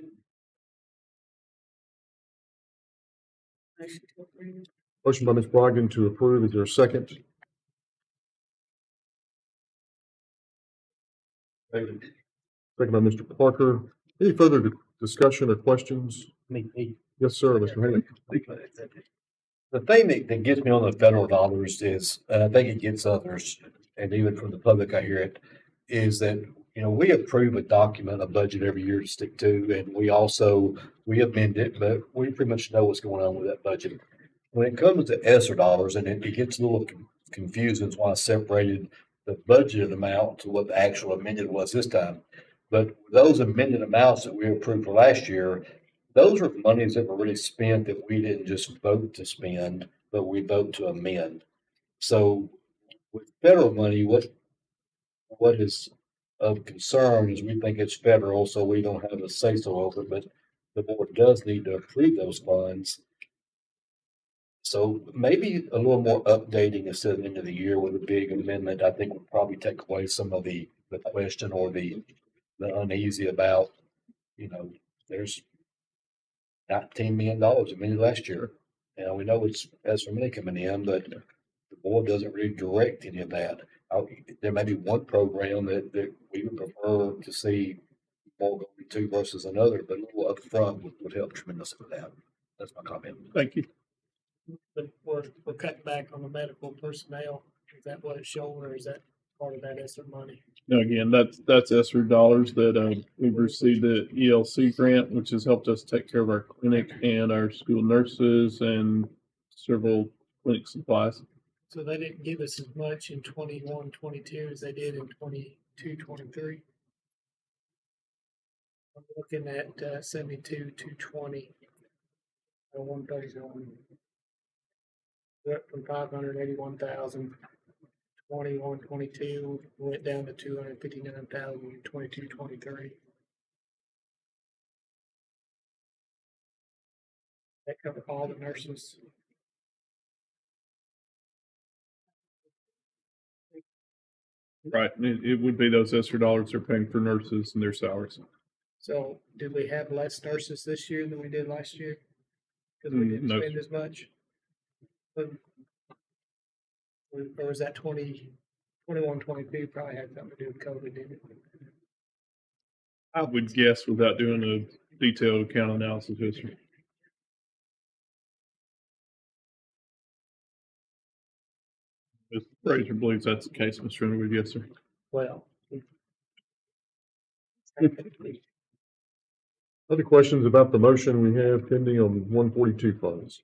Motion to approve. Motion by Ms. Brogdon to approve. Is there a second? Second by Mr. Parker. Any further discussion or questions? Me. Yes, sir, Mr. Haley. The thing that gets me on the federal dollars is, and I think it gets others, and even from the public, I hear it, is that, we approve a document, a budget every year to stick to, and we amend it, but we pretty much know what's going on with that budget. When it comes to ESSER dollars, and it gets a little confusing, that's why I separated the budgeted amount to what the actual amended was this time. But those amended amounts that we approved for last year, those were monies that were really spent that we didn't just vote to spend, but we vote to amend. So with federal money, what is of concern is we think it's federal, so we don't have a say-so over it, but the board does need to approve those funds. So maybe a little more updating instead of the end of the year with a big amendment, I think would probably take away some of the question or the uneasy about, there's $19 million amended last year. And we know it's ESSER money coming in, but the board doesn't really direct any of that. There may be one program that we would prefer to see more going to versus another, but a little upfront would help tremendously with that. That's my comment. Thank you. But we're cutting back on the medical personnel. Is that what it's showing, or is that part of that ESSER money? Now, again, that's ESSER dollars that we've received the ELC grant, which has helped us take care of our clinic and our school nurses and several clinic supplies. So they didn't give us as much in 21, 22 as they did in 22, 23. I'm looking at 72, 220. 137. We're up from 581,000. 21, 22 went down to 259,000. 22, 23. That covered all the nurses. Right. It would be those ESSER dollars they're paying for nurses and their salaries. So did we have less nurses this year than we did last year? Because we didn't No. spend as much? Or was that 21, 22 probably had something to do with COVID, didn't it? I would guess without doing a detailed account analysis history. Mr. Fraser believes that's the case, Mr. Underwood. Yes, sir. Well. Other questions about the motion we have pending on 142 funds?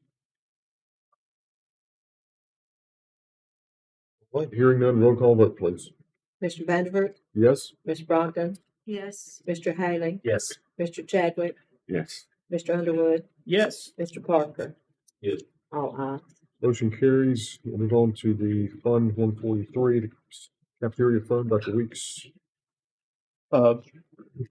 Hearing none, roll call vote, please. Mr. Vanderburg, Yes? Ms. Brogdon, Yes. Mr. Haley, Yes. Mr. Chadwick, Yes. Mr. Underwood, Yes. Mr. Parker. Yes. All ayes. Motion carries. We'll move on to the Fund 143, the cafeteria fund. Dr. Weeks.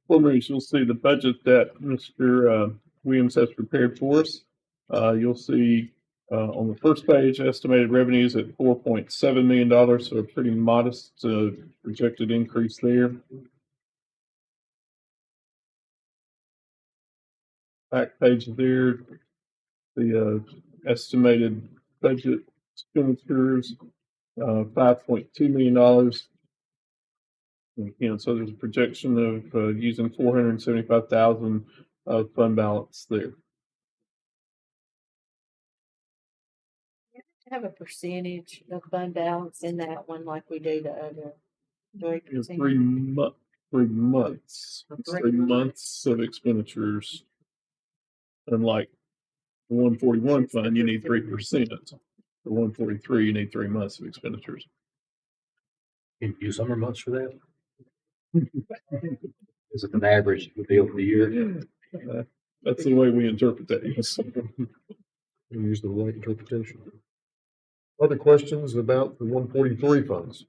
Members, you'll see the budget that Mr. Williams has prepared for us. You'll see on the first page, estimated revenues at $4.7 million, so a pretty modest projected increase there. Back page there, the estimated budget expenditures, $5.2 million. So there's a projection of using 475,000 of fund balance there. Have a percentage of fund balance in that one like we do the other 3%. 3 months. It's 3 3 months of expenditures. Unlike the 141 fund, you need 3%. The 143, you need 3 months of expenditures. Can you use summer months for that? Is it an average would be over the year? That's the way we interpret that. Yes. We use the right interpretation. Other questions about the 143 funds?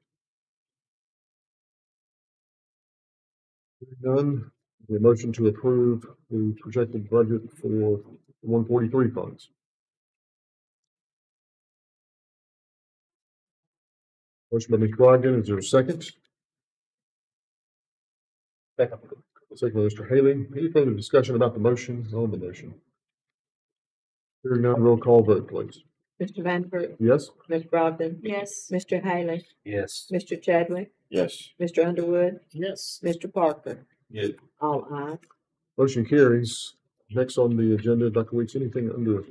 None. The motion to approve the projected budget for the 143 funds. Motion by Ms. Brogdon. Is there a second? Second by Mr. Haley. Any further discussion about the motion on the motion? Hearing none, roll call vote, please. Mr. Vanderburg, Yes? Ms. Brogdon, Yes. Mr. Haley, Yes. Mr. Chadwick, Yes. Mr. Underwood, Yes. Mr. Parker. Yes. All ayes. Motion carries. Next on the agenda, Dr. Weeks, anything under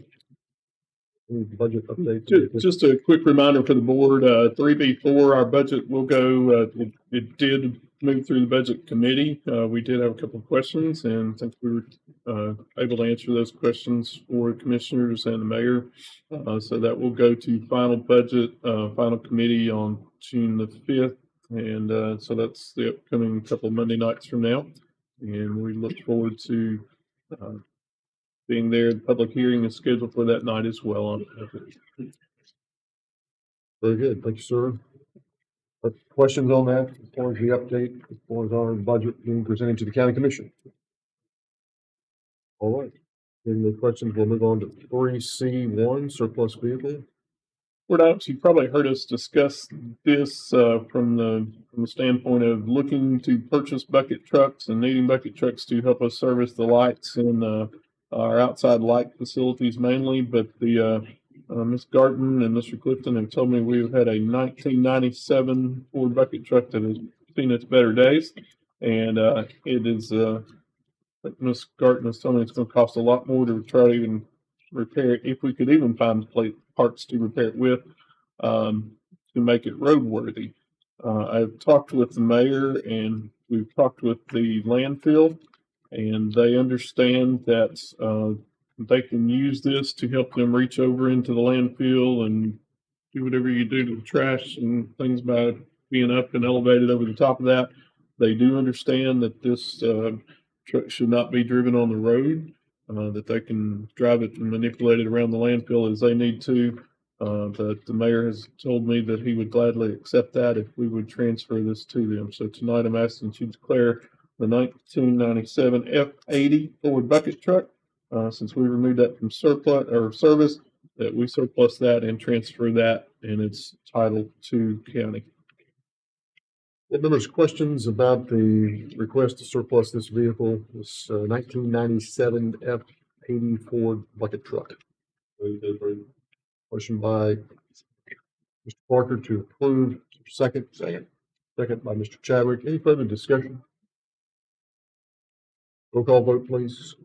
any budget update? Just a quick reminder for the board, 3B4, our budget will go, it did move through the budget committee. We did have a couple of questions and I think we were able to answer those questions for commissioners and the mayor. So that will go to final budget, final committee on June the 5th. And so that's the upcoming couple of Monday nights from now. And we look forward to being there. The public hearing is scheduled for that night as well on it. Very good. Thank you, sir. Questions on that as far as the update, as far as our budget being presented to the county commission? All right. Any questions? We'll move on to 3C1, surplus vehicle. Board items, you probably heard us discuss this from the standpoint of looking to purchase bucket trucks and needing bucket trucks to help us service the lights in our outside light facilities mainly. But Ms. Garton and Mr. Clifton have told me we've had a 1997 Ford bucket truck that has seen its better days, and it is. Like Ms. Garton has told me it's going to cost a lot more to try to even repair it, if we could even find parts to repair it with, to make it roadworthy. I've talked with the mayor and we've talked with the landfill, and they understand that they can use this to help them reach over into the landfill and do whatever you do to the trash and things by being up and elevated over the top of that. They do understand that this truck should not be driven on the road, that they can drive it and manipulate it around the landfill as they need to. But the mayor has told me that he would gladly accept that if we would transfer this to them. So tonight I'm asking you to declare the 1997 F80 Ford bucket truck, since we removed that from surplus or service, that we surplus that and transfer that in its title to county. Board members, questions about the request to surplus this vehicle, this 1997 F80 Ford bucket truck? Motion by Mr. Parker to approve. Second. Second by Mr. Chadwick. Any further discussion? Roll call vote, please.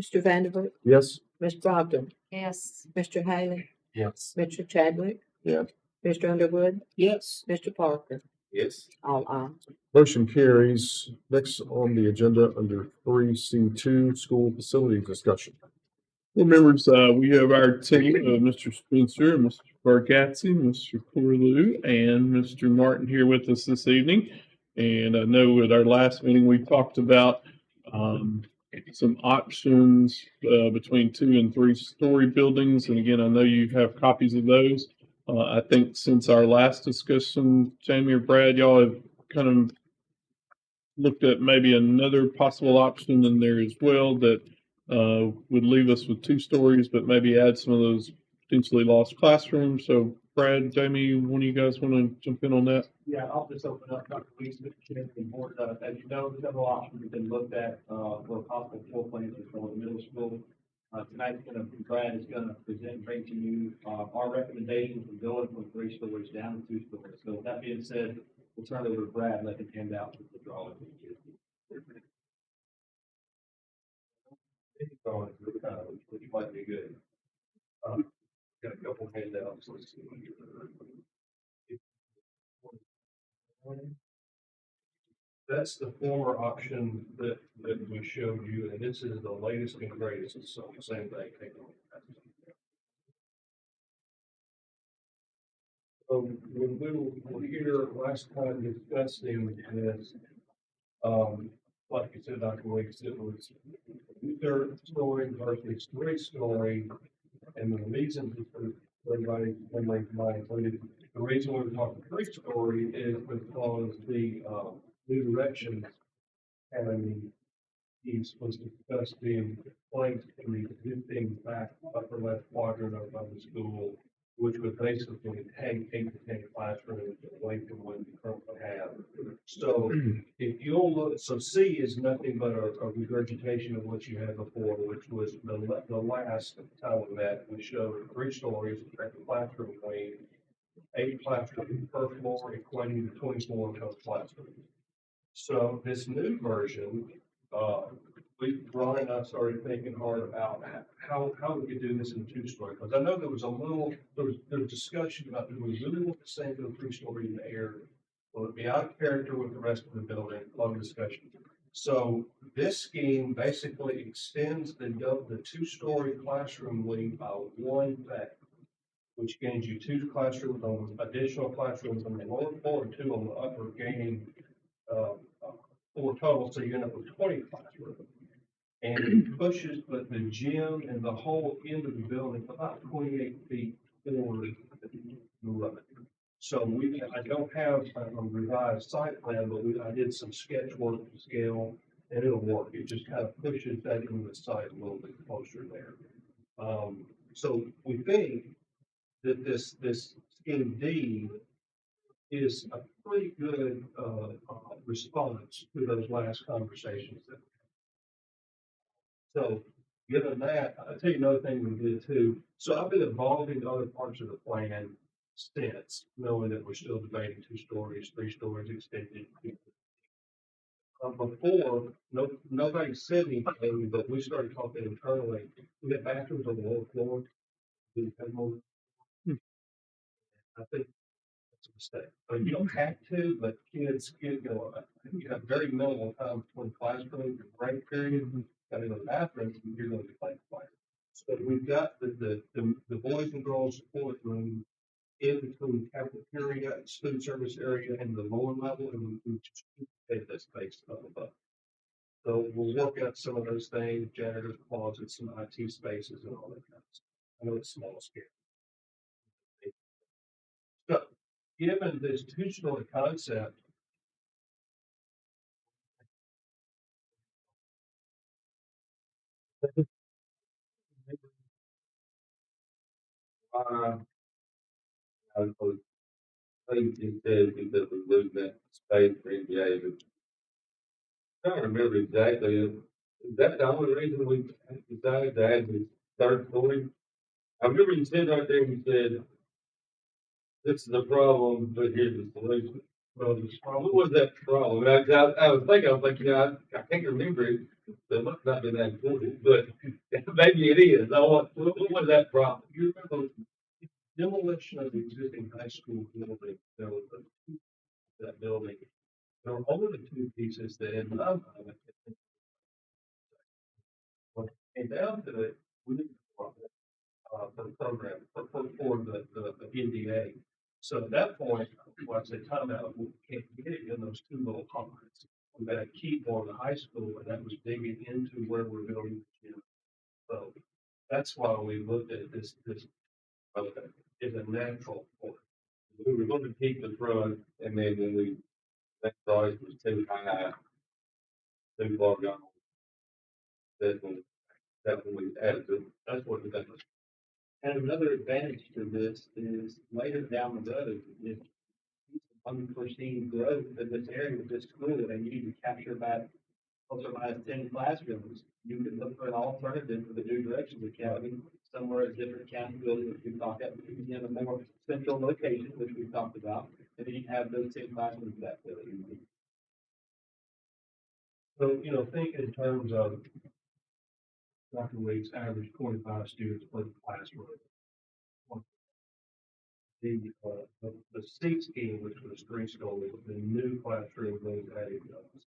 Mr. Vanderbilt, Yes. Ms. Brogdon, Yes. Mr. Haley, Yes. Mr. Chadwick. Yes. Mr. Underwood, Yes. Mr. Parker, Yes. all ayes. Motion carries. Next on the agenda under 3C2, school facilities discussion. Well, members, we have our team of Mr. Spencer, Mr. Bargatze, Mr. Corlew, and Mr. Martin here with us this evening. And I know at our last meeting, we talked about some options between 2 and 3 story buildings. And again, I know you have copies of those. I think since our last discussion, Jamie or Brad, y'all have kind of looked at maybe another possible option in there as well that would leave us with 2 stories, but maybe add some of those potentially lost classrooms. So Brad, Jamie, one of you guys want to jump in on that? Yeah, I'll just open up Dr. Weeks, Mr. Chairman, and board. As you know, several options have been looked at for possible floor plans for the middle school. Tonight, Brad is going to present, bring to you our recommendations for going from 3 stories down to 2 stories. So that being said, we'll turn it over to Brad and let him hand out the drawing. Which might be good. Got a couple handouts. Let's see. That's the former option that we showed you, and this is the latest and greatest. It's the same thing. So when we were here last time discussing this, like you said, Dr. Weeks, it was 3rd story versus 3 story, and the reason for everybody, included, the reason we're talking 3 story is because the New Directions Academy is supposed to discuss being placed in the existing back upper left quadrant of the school, which would basically take 8 to 10 classrooms away from what we currently have. So if you'll look, so C is nothing but a regurgitation of what you had before, which was the last time we met, we showed 3 stories at the classroom wing, 8 classrooms per floor, equating to 24 total classrooms. So this new version, Ron and I started thinking hard about how we could do this in a two-story. Because I know there was discussion about, do we really want the same to a three-story in the air? Will it be out of character with the rest of the building? A lot of discussion. So this scheme basically extends the two-story classroom wing by one back, which gains you two classrooms on, additional classrooms on the lower floor and two on the upper, gaining, uh, four total, so you end up with 20 classrooms. And it pushes the gym and the whole end of the building about 28 feet forward the road. So I don't have a revised site plan, but I did some sketch work to scale, and it'll work. It just kind of pushes that into the site a little bit closer there. So we think that this scheme D is a pretty good, response to those last conversations. So, given that, I'll tell you another thing we did too. So I've been involved in other parts of the plan since, knowing that we're still debating 2 stories, 3 stories extended. Before, nobody said anything, but we started talking internally. We had bathrooms on the lower floor. We had more. I think that's a mistake. I mean, you don't have to, but kids, you have very minimal time between classrooms and break period. Got to go to the bathroom, you're going to be playing fire. So we've got the boys and girls support room in between cafeteria, food service area, and the lower level, and we just take that space up above. So we'll work out some of those things, janitor's closets, some IT spaces, and all that kind of stuff. I know it's small scale. So, given this two-story concept, I was think you said because we lose that space for NBA, but I don't remember exactly. Is that the only reason we decided to add the third story? I remember you said right there, you said, this is a problem, but here's the solution. Well, what was that problem? And I was thinking, I can't remember it. So it must not be that important, but maybe it is. What was that problem? you remember demolition of the existing high school building, there was that building. There were only two pieces that in my mind, when it came down to it, we didn't want it, for the program, for the NDA. So at that point, well, I said, timeout, we can't get it in those two little pockets. We got to keep on the high school, and that was digging into where we're building the gym. So that's why we looked at this, okay, is a natural point. We were going to keep the front, and then when that price was too high, too far gone. That's when we added to, that's what we done. And another advantage to this is later down the road, if unforeseen growth in this area with this school and you need to capture back plus or minus 10 classrooms, you can look for an alternative for the New Directions Academy, somewhere at a different county building, which we've talked about, in a more central location, which we've talked about, and then you have those 10 classrooms back there. So, think in terms of Dr. Wade's average 25 students per classroom. The seat scheme, which was 3 stories, the new classroom was added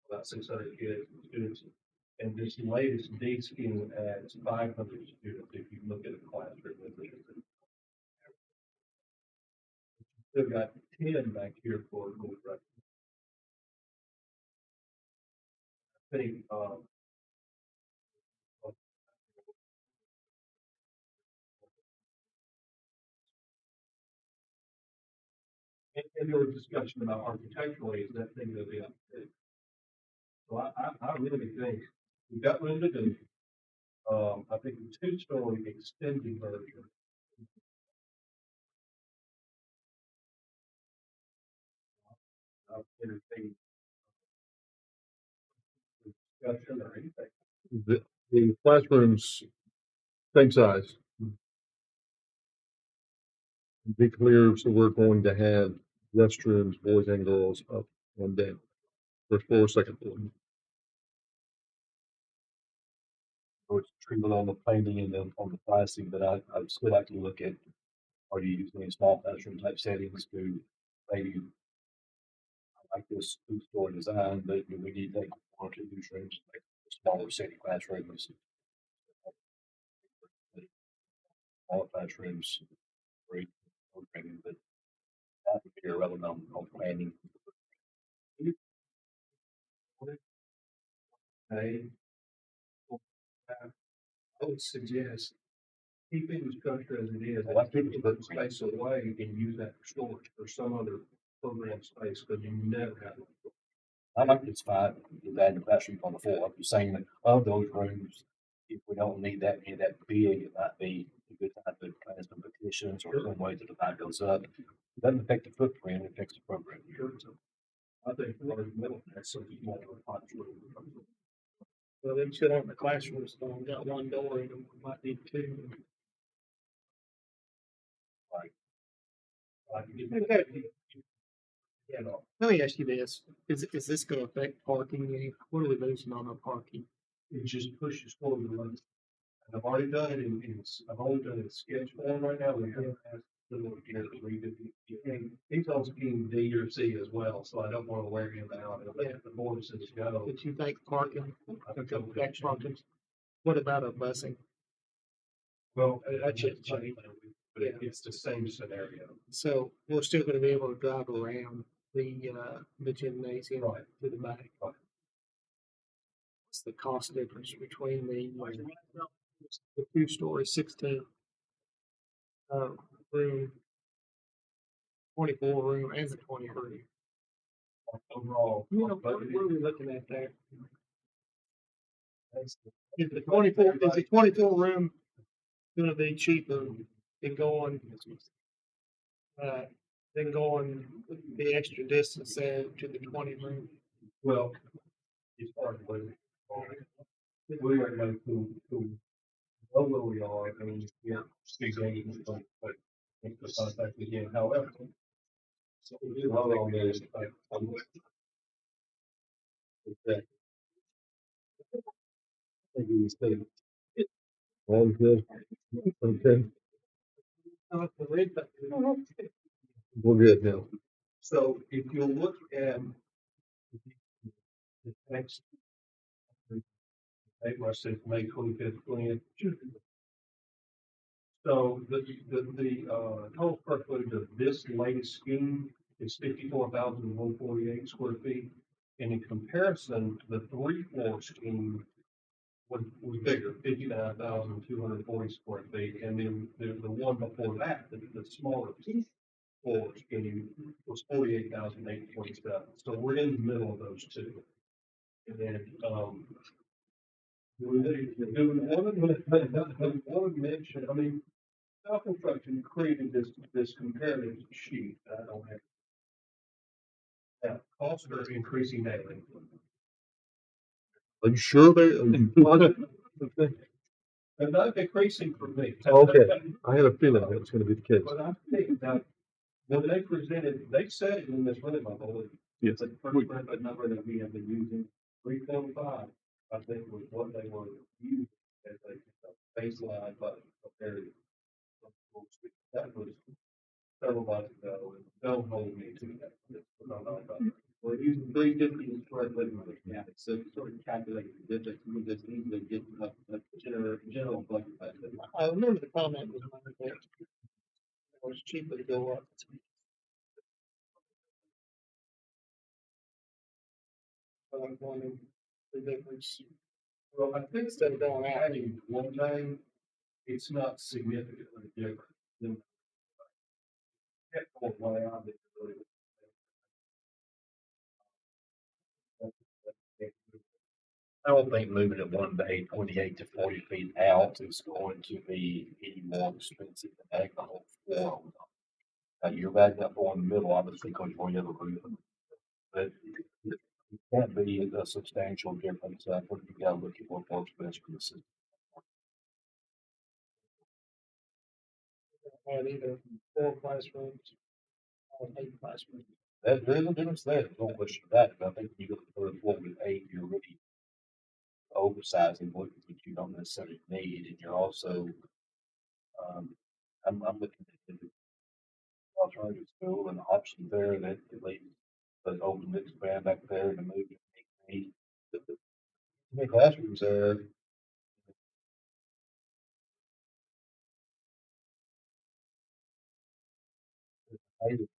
about 600 kids, students. And this latest D scheme adds 500 students if you look at a classroom. Still got 10 back here for gold rush. I think, and there was discussion about architecturally, is that thing gonna be up there? So I really think we've got room to do. I think the 2-story extended version. Entertain discussion or anything. The classrooms, same size. Be clear, so we're going to have restrooms, boys and girls, up one day. First floor, second floor. So it's treatment on the painting and then on the plastic, but I'd still like to look at, are you using any small classroom type settings to maybe like this food store design, but we need to take one or two rooms, like smaller city classrooms. Smaller classrooms, great programming, but that would be irrelevant on planning. Hey, I would suggest keeping the structure as it is, like keeping the space away and use that for storage or some other program space, because you never have. I like this spot, with adding the classroom on the floor. I'm just saying that of those rooms, if we don't need that many that big, it might be a good time to plan some petitions or some way to divide those up. It doesn't affect the footprint, it affects the program. Sure. I think large middle, that's something more of a hot room. Well, they sit out in the classrooms, so we got one door in them, we might need two. Let me ask you this, is this gonna affect parking? What are we losing on our parking? It just pushes forward the limit. And I've already done it I've only done it in sketch form right now, we haven't asked the Lord to read it. He's also getting D or C as well, so I don't wanna wear him out, if the board says go. Did you think parking, affect parking? What about a busing? Well, I should change, but it's the same scenario. So we're still gonna be able to drive around the gymnasium to the back. What's the cost difference between the 2-story 16 room, 24 room and the 20 room? Overall, what are we looking at there? Is the 24 room gonna be cheaper than going the extra distance there to the 20 room? Well, it's hard to believe. We are going to know where we are, I mean, yeah, examining, but the contact again, however. So we do all of this, okay. Thank you, Steve. All good. Okay. We're good now. So if you look at the next, I said May 25th, 20th. So the total square footage of this latest scheme is 54,148 square feet. And in comparison, the 3-floor scheme was bigger, 59,240 square feet. And then the one before that, the smaller 2-floor scheme was 48,827. So we're in the middle of those two. And then, do we want to mention, I mean, self-construction created this comparative sheet. I don't have. Now, costs are increasing daily. Are you sure They're not decreasing for me. Okay. I had a feeling that was gonna be the case. But I think that when they presented, they said it in this room, I believe. Yes. The first record number that we have been using, 3.5, I think was what they were using as a baseline, but compared to. That was several months ago, and don't hold me to that. We're using 350 square foot. Yeah, so sort of calculating the difference, we just easily get a general budget. I remember the comment was made that it was cheaper to go up. So I'm wondering the difference. Well, I think instead of going out one time, it's not significantly different than. I don't think moving it one day, 28 to 40 feet out is going to be any more expensive than adding the whole floor. Now, you're backing up on the middle, obviously, because you're going to have a roof. But it can't be a substantial difference. I think you gotta look at what works best for the system. Had either 4 classrooms or 8 classrooms. There's a difference there, there's no question about it, but I think you go to the third floor with 8, you're really oversizing what you don't don't necessarily need, and you're also, I'm looking at the alternative school and the options there that at least the old mixed band back there to move. The classrooms there. I just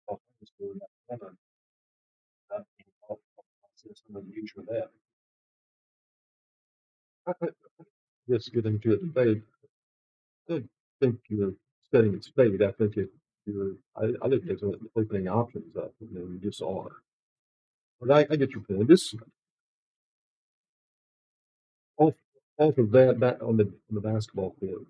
alternative school in that corner, not being involved in the future of that. Just getting to it today. I think you're setting it straight. I think if you're, I think there's opening options up, you know, you just are. But I get your point. This off off of that back on the basketball court,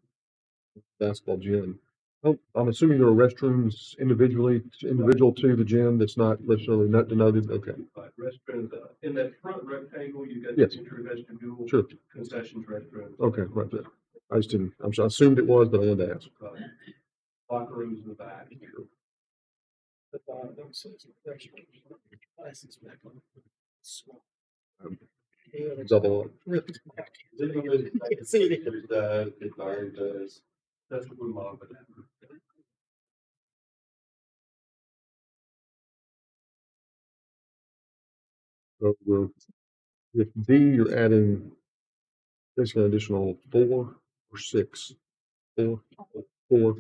basketball gym. Oh, I'm assuming there are restrooms individual to the gym that's not necessarily not denoted. Okay. Restrooms, in that front rectangle, you got Yes. the entry vestibule. Sure. Concessions restroom. Okay, right there. I just didn't, I assumed it was, but I wanted to ask. Locker rooms in the back. Double. That's what we modeled it after. So with D, you're adding basically an additional 4 or 6. 4, 4.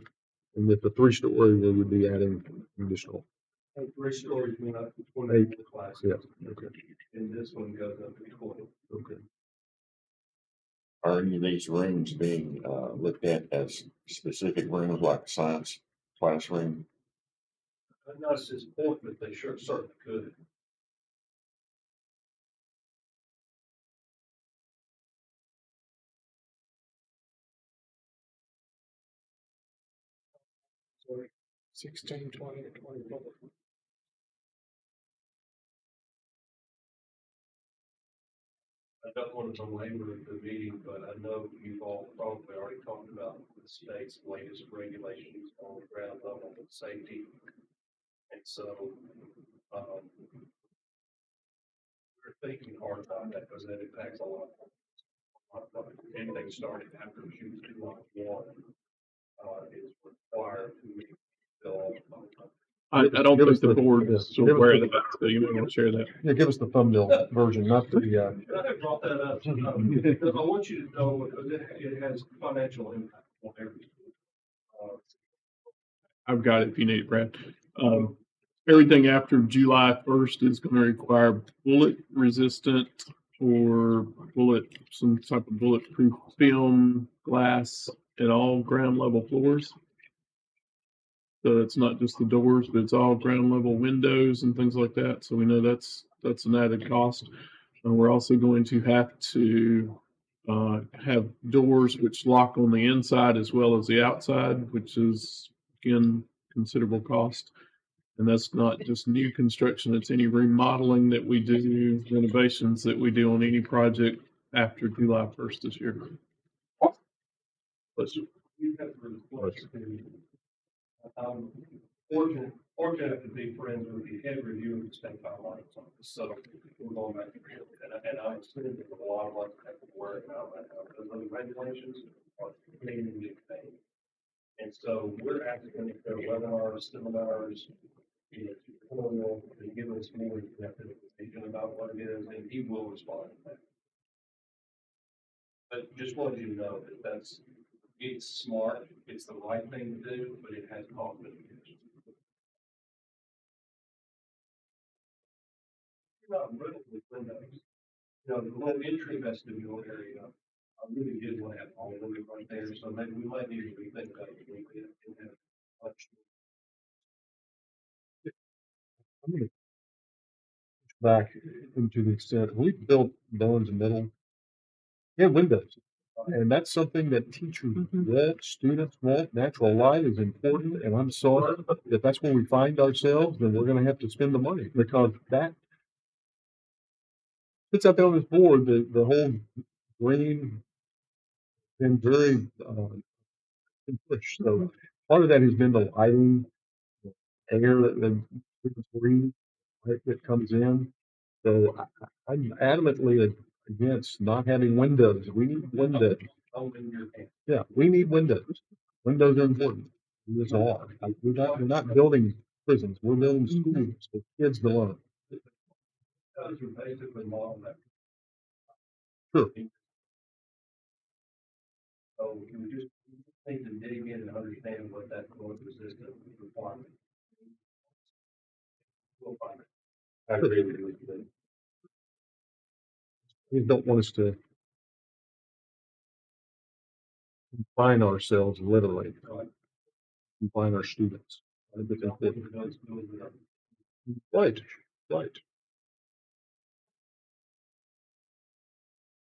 And with the 3-story, we would be adding an additional. 3 stories went up to 28 classes. Yeah, okay, And this one goes up to 20. okay. Are any of these rooms being looked at as specific rooms like a science classroom? Not at this point, but they sure certainly could. Sorry, 16, 20, and 24. I don't want to belabor the meeting, but I know you've all probably already talked about the state's latest regulations on the ground level of safety. And so, we're thinking hard about that because that impacts a lot. Anything starting after June 1 is required to fill. I don't Give think us the board yeah, is still give us aware the- of that, so you may want to share that. Yeah, give us the thumbnail version, not the, I brought that up, because I want you to know, because it has financial impact on everything. I've got it if you need it, Brad. Everything after July 1st is going to require bullet resistant or some type of bulletproof film glass at all ground level floors. So it's not just the doors, but it's all ground level windows and things like that. So we know that's an added cost. And we're also going to have to have doors which lock on the inside as well as the outside, which is again considerable cost. And that's not just new construction; it's any remodeling that we do, renovations that we do on any project after July 1st this year. Bless you. You have to reflect fortunate to be friends with the head review of the state highlights on this, so we're going back to him, and I assume that a lot of us have to worry about that, because those regulations are extremely vague. And so we're actually going to go webinars, seminars, tutorial, and give us more information about what it is, and he will respond to that. But just wanted you to know that it's smart, it's the right thing to do, but it has cost implications. Not riddled with windows. You know, the little entry vestibule area, I really did want to have all of it right there, so maybe we might need to rethink that a little bit and have much. I'm gonna push back into the extent, we built Bones Middle. Yeah, windows. And that's something that teachers want, students want. Natural light is important, and I'm sorry, if that's where we find ourselves, then we're gonna have to spend the money, because that sits out there on this board, the whole green been very been pushed. So part of that has been the lighting, air that breathe, right, that comes in. So I'm adamantly against not having windows. We need windows. Yeah, we need windows. Windows are important. Windows are. We're not building prisons. We're building schools for kids to learn. Those are basically modeled after. Sure. So we just need to dig in and understand what that road resistance requirement. We'll find it. I agree with you. We don't want us to confine ourselves literally, confine our students. I think that's important. Right, right.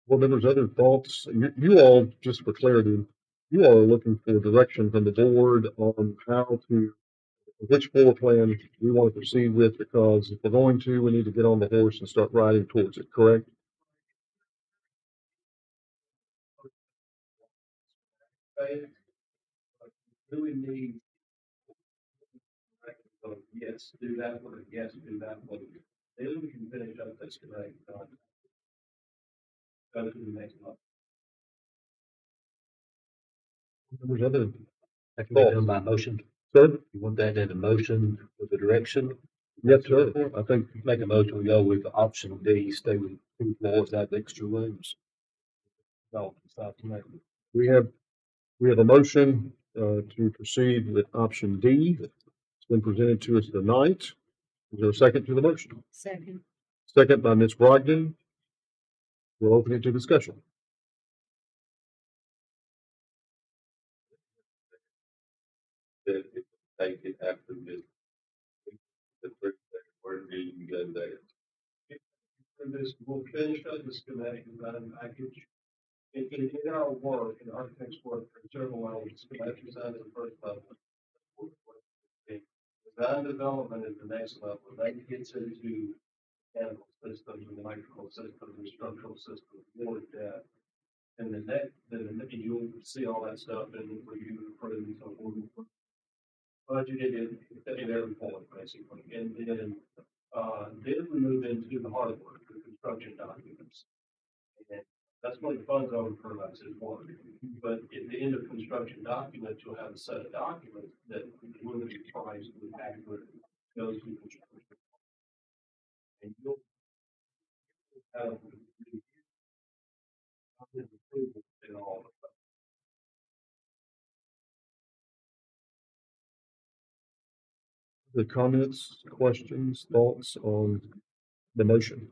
Well, then there's other thoughts. You all, just for clarity, you all are looking for direction from the board on how to, which floor plan we want to proceed with, because if we're going to, we need to get on the horse and start riding towards it, correct? Really need. So yes, do that one, yes, do that one. Then we can finish up this tonight. Go to the next one. There's other I can make that my motion. Sir? You want that in a motion with the direction? Yes, sir. I think Make a motion, we go with option D, stay with 2 floors, have extra rooms. No, it's not tonight. we have a motion to proceed with option D. It's been presented to us tonight. Is there a second to the motion? Second. Second by Ms. Brogdon. We'll open it to discussion. That if take it after the first, where do you go there? And this, we'll finish up the schematic design package. In our work, in architect's work, for several elements, schematic design is the first level. Design development is the next level. That gets into mechanical systems and electrical systems and structural systems, more depth. And then you'll see all that stuff and review and approve and so forth. Budgeted in every point, basically. And then we move into the hardware, the construction documents. And that's what the funds are for us is one. But at the end of construction documents, you'll have a set of documents that will be priced with accurate goes to construction. And you'll have approval in all of that. The comments, questions, thoughts on the motion?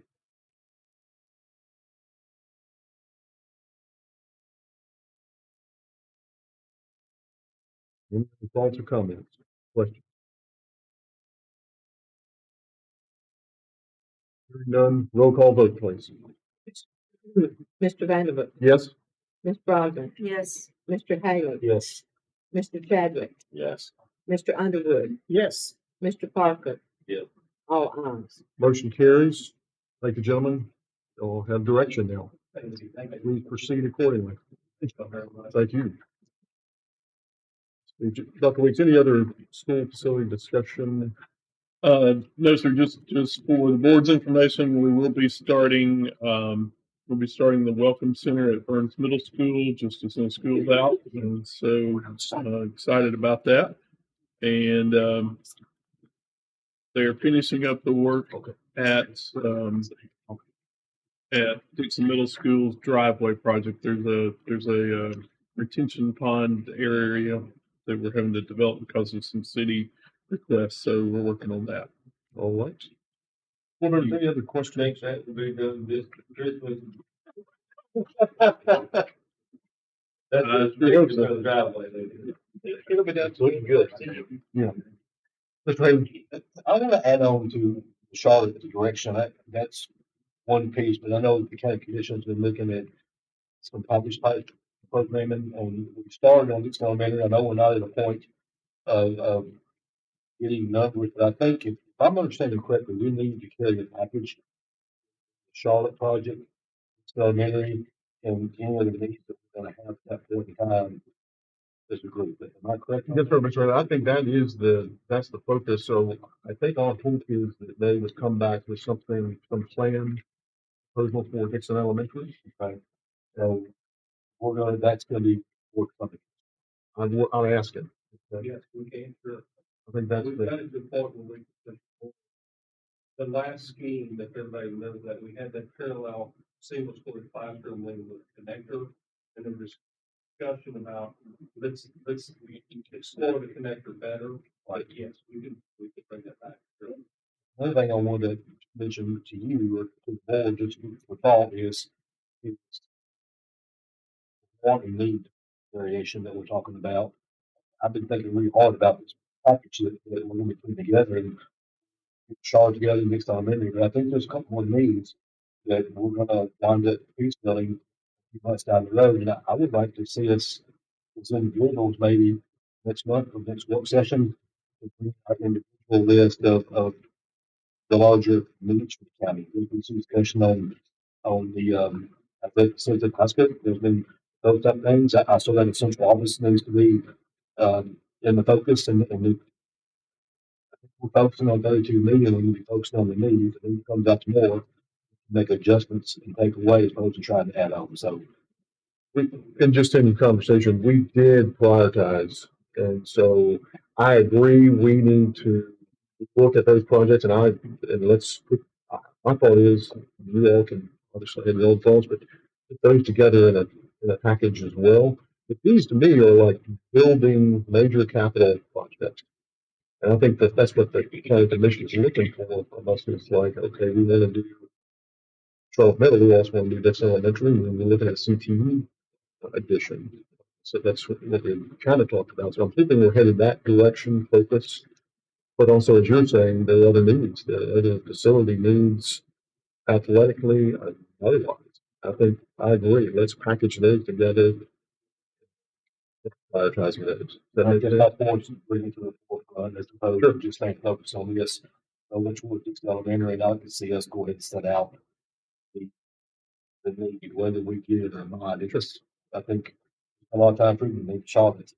Any thoughts or comments? Questions? Hearing none, roll call vote, please. Mr. Vanderbilt, Yes? Ms. Brogdon, Yes. Mr. Hayward, Yes. Mr. Chadwick, Yes. Mr. Underwood, Yes. Mr. Parker. Yep. All ayes. Motion carries. Thank you, gentlemen. You'll have direction now. Please proceed accordingly. Thank you. Dr. Weeks, any other school facility discussion? No, sir, just for the board's information, we'll be starting the Welcome Center at Burns Middle School just as soon as school's out. And so, excited about that. And, they're finishing up the work at Dickson Middle School's driveway project. There's a retention pond area that we're having to develop because of some city requests. So we're working on that. All right. Well, there's any other questions? Think that would be done this Christmas. we hope so. Driveway. It'll be done looking good. Yeah. Mr. Hayward, I want to add on to Charlotte's direction. That's one piece, but I know the county commission's been looking at some published type programming on, we started on Dickson Elementary. I know we're not at a point of getting numbers, but I think if I'm understanding correctly, we need to carry a package. Charlotte project, Dickson Elementary, and any other needs that we're going to have at that point in time as a group. Am I correct? Yes, sir, Mr. Ray. I think that's the focus. So I think our hope is that they would come back with something, some plan proposal for Dickson Elementary. Okay. So that's gonna be work something. I'm asking. Yes, we can, sure. I think that's that is important. The last scheme that everybody knows that we had that parallel single story classroom link with connector. And there was discussion about, let's explore the connector better. Like, yes, we can bring that back. Another thing I wanted to mention to you, or to the board, just for thought is want and need variation that we're talking about. I've been thinking really hard about this package that we're gonna be putting together and shard together and mixed elementary, but I think there's a couple more needs that we're gonna wind up piece building a few months down the road. And I would like to see us as individuals, maybe next month or next work session, to bring our individual list of the larger needs for the county. There's been some discussion on the athletic facility at high school. There's been those type of things. I saw that the central office needs to be in the focus, and we're focusing on 32 million. We're going to be focusing on the needs, and then it comes out to more, make adjustments and take away as opposed to trying to add on. So, and just in conversation, we did prioritize, and so I agree. We need to look at those projects, and let's put. My thought is you all can obviously have the old thoughts, but put those together in a package as well. But these to me are like building major capital projects. And I think that that's what the county commission is looking for from us. It's like, okay, we want to do 12 middle, we also want to do this elementary, and we're looking at CTE addition. So that's what we kind of talked about. So I'm thinking we're headed that direction, focus. But also, as you're saying, there are other needs, there are other facility needs, athletically, otherwise. I think I agree. Let's package those together, prioritizing those. That makes sense. That points bring it to the forefront as opposed to just staying focused on this. Which would just elementary, and I could see us go ahead and set out the, the need, whether we get it or not. It's just, I think a lot of times we need to solve it.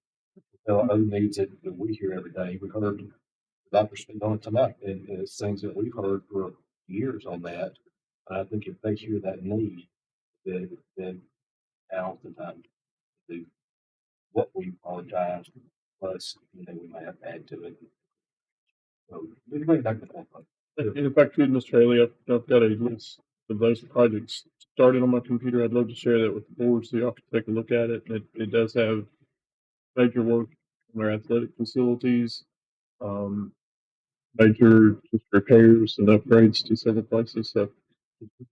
There are other needs that we hear every day. We heard the doctor speak on it tonight, and it's things that we've heard for years on that. I think if they hear that need, then now's the time to do what we apologize, plus, we might have to add to it. So, we bring it back to the forefront. And if I could, Mr. Haley, I've got a list of those projects started on my computer. I'd love to share that with the board so y'all can take a look at it. It does have major work on our athletic facilities, major just repairs and upgrades to several places. So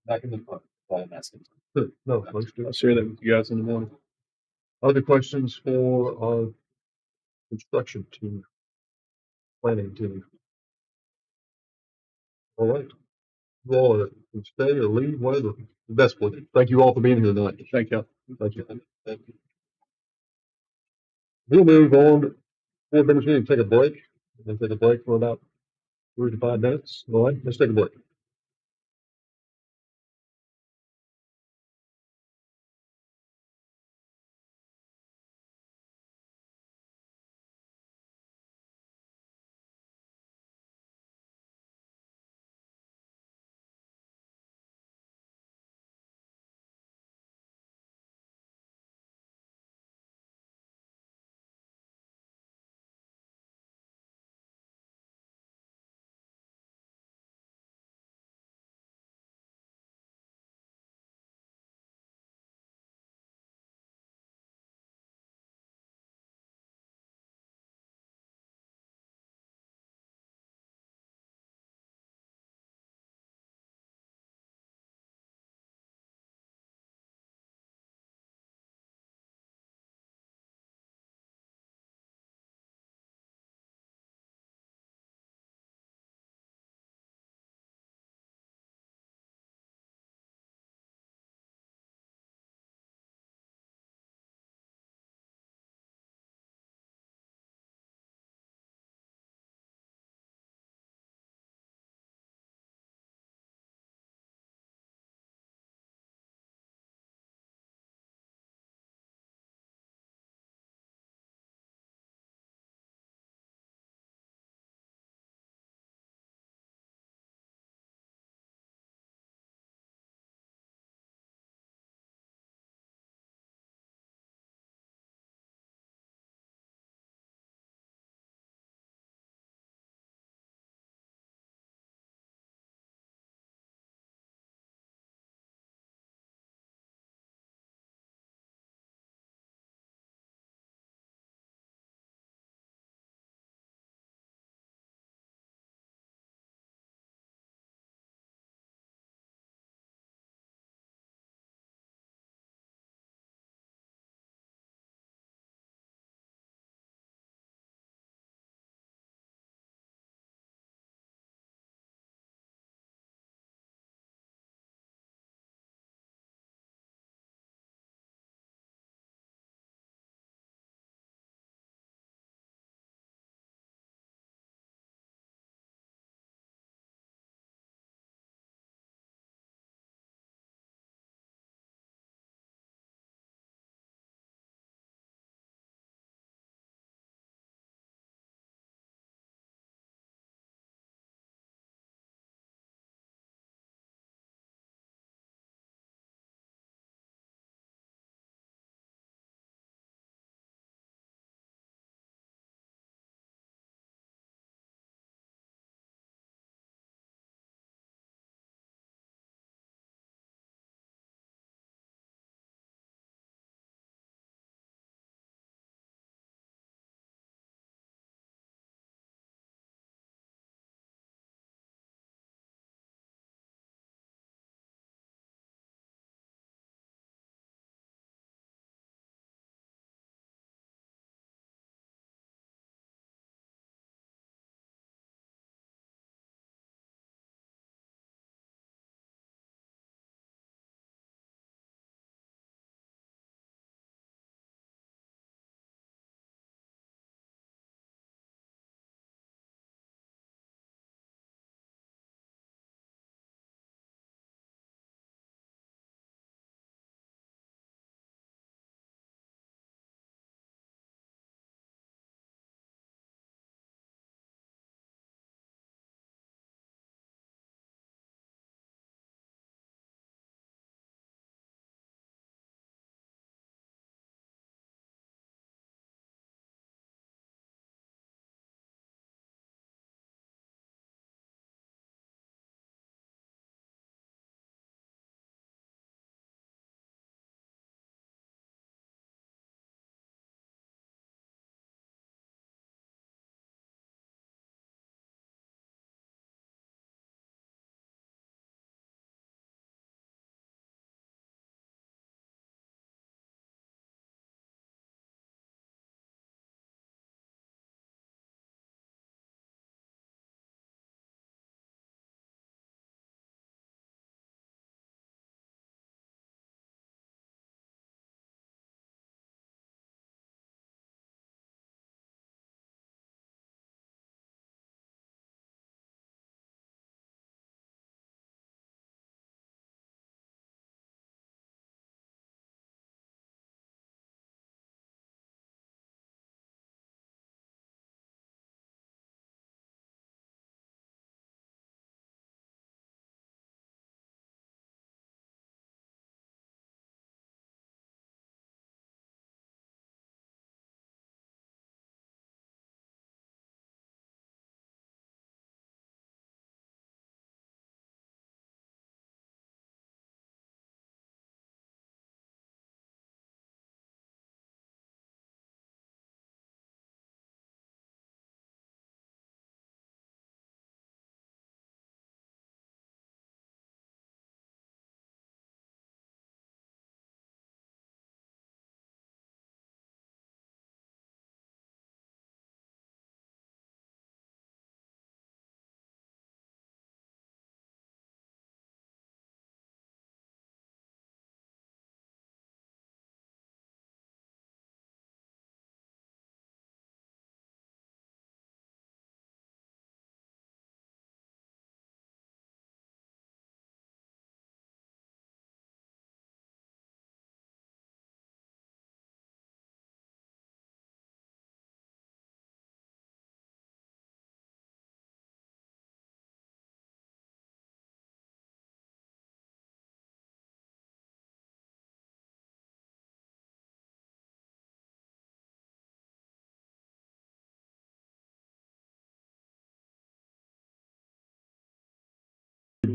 Back in the front, all I'm asking. Good. No, let's do I'll it. share that with you guys in the morning. Other questions for our construction team, planning team? All right. You all can stay or leave, whatever, the best for you. Thank you all for being here tonight. Thank you. Thank you. Thank you. We'll move on. 4 minutes, we can take a break. We'll take a break for about 3 to 5 minutes. All right, let's take a break.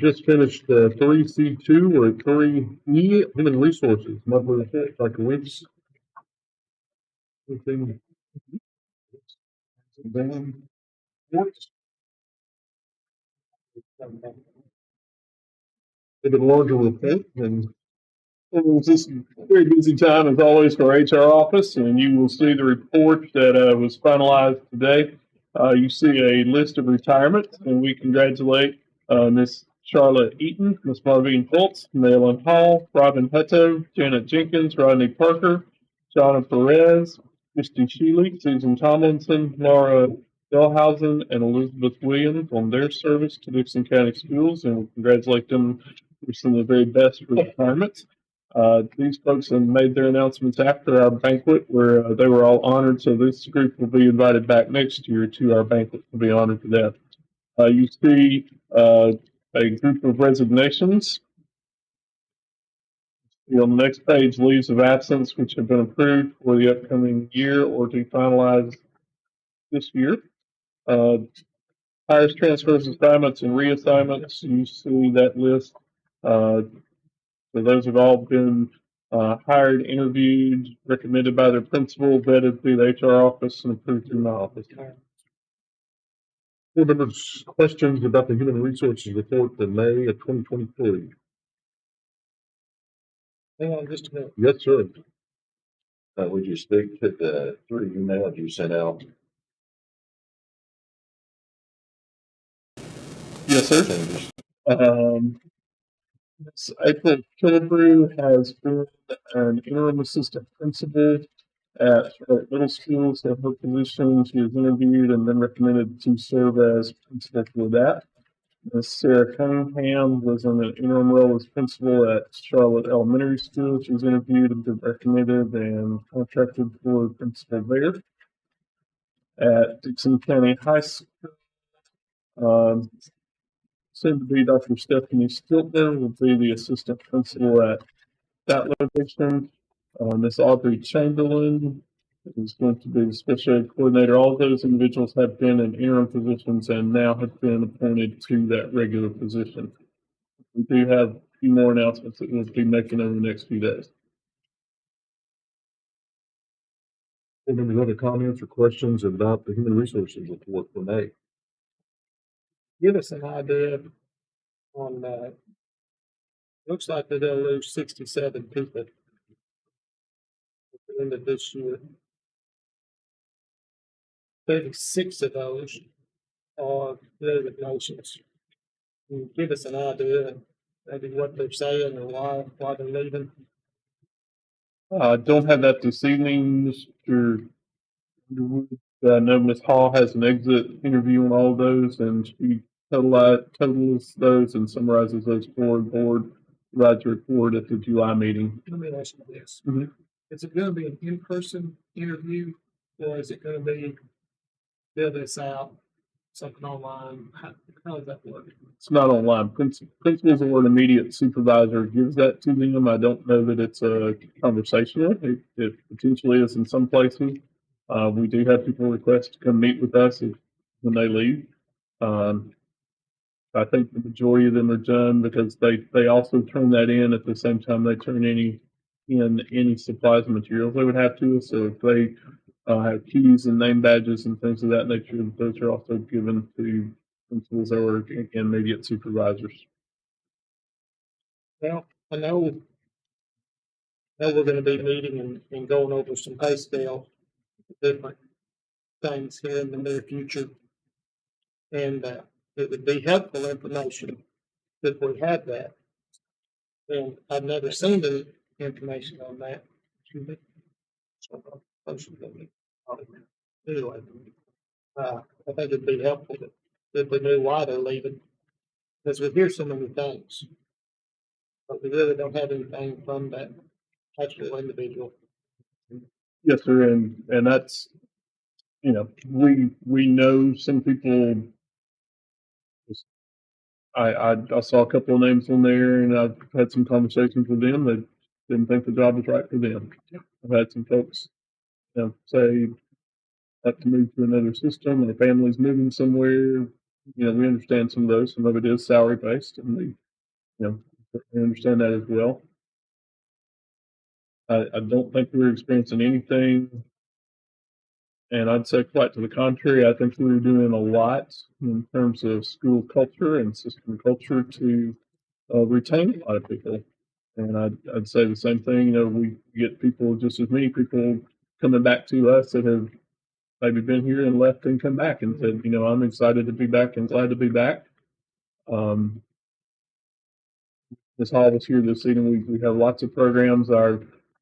just finished 3C2 or 3E, Human Resources, monthly report, Dr. Weeks. Anything? Reports? A bit larger report and It was just a very busy time as always for our HR office, and you will see the report that was finalized today. You see a list of retirements, and we congratulate Miss Charlotte Eaton, Miss Marvine Fultz, Maylin Hall, Robin Hutto, Janet Jenkins, Rodney Parker, Jonna Perez, Christy Shealy, Susan Tomlinson, Laura Delhausen, and Elizabeth Williams on their service to Dickson County Schools, and we congratulate them for some of the very best retirements. These folks have made their announcements after our banquet where they were all honored. So this group will be invited back next year to our banquet to be honored for that. You see a group of resignations. On the next page, leaves of absence, which have been approved for the upcoming year or to finalize this year. Hires, transfers, assignments, and reassignments. You see that list. So those have all been hired, interviewed, recommended by their principal, vetted through the HR office, and approved through my office. board members, questions about the Human Resources report for May of 2023? Hang on just a minute. Yes, sir. Would you speak to the 3 emails you sent out? Yes, sir. Changes. April Killebrew has been an interim assistant principal at Charlotte Middle School. So her position, she was interviewed and then recommended to serve as principal for that. Miss Sarah Cunningham was in an interim role as principal at Charlotte Elementary School. She was interviewed and been recommended and contracted for principal there. At Dickson County High School, soon to be Dr. Stephanie Stiltner will be the assistant principal at that location. Miss Audrey Chamberlain is going to be the special ed coordinator. All of those individuals have been in interim positions and now have been appointed to that regular position. We do have a few more announcements that we'll be making over the next few days. Board members, other comments or questions about the Human Resources report for May? Give us an idea on, looks like they're gonna lose 67 people at the end of this year. 36 of those are resignations. Can you give us an idea, maybe what they're saying or why they're leaving? I don't have that this evening, Mr. Underwood. I know Ms. Hall has an exit interview on all of those, and she totals those and summarizes those for the board, provides a report at the July meeting. Let me ask you this. Mhm. Is it gonna be an in-person interview or is it gonna be fill this out, something online? How does that work? It's not online. Principals or an immediate supervisor gives that to them. I don't know that it's a conversational. It potentially is in some places. We do have people request to come meet with us when they leave. I think the majority of them are done because they also turn that in at the same time they turn any supplies and materials they would have to us. So if they have keys and name badges and things of that nature, those are also given to principals or immediate supervisors. Well, I know we're gonna be meeting and going over some pay scale, different things here in the near future. And, it would be helpful information if we had that. And I've never seen the information on that. Excuse me. Anyway, I think it'd be helpful if we knew why they're leaving. Because we hear so many things. But we really don't have anything from that actual individual. Yes, sir, and that's, we know some people. I saw a couple of names on there, and I've had some conversations with them that didn't think the job was right for them. I've had some folks, say, have to move to another system, and the family's moving somewhere. we understand some of those. Some of it is salary based, and we understand that as well. I don't think we're experiencing anything, and I'd say quite to the contrary. I think we're doing a lot in terms of school culture and system culture to retain a lot of people. And I'd say the same thing. We get people, just as many people coming back to us that have maybe been here and left and come back and said, I'm excited to be back and glad to be back. Um, Ms. Hall was here this evening. We have lots of programs. Our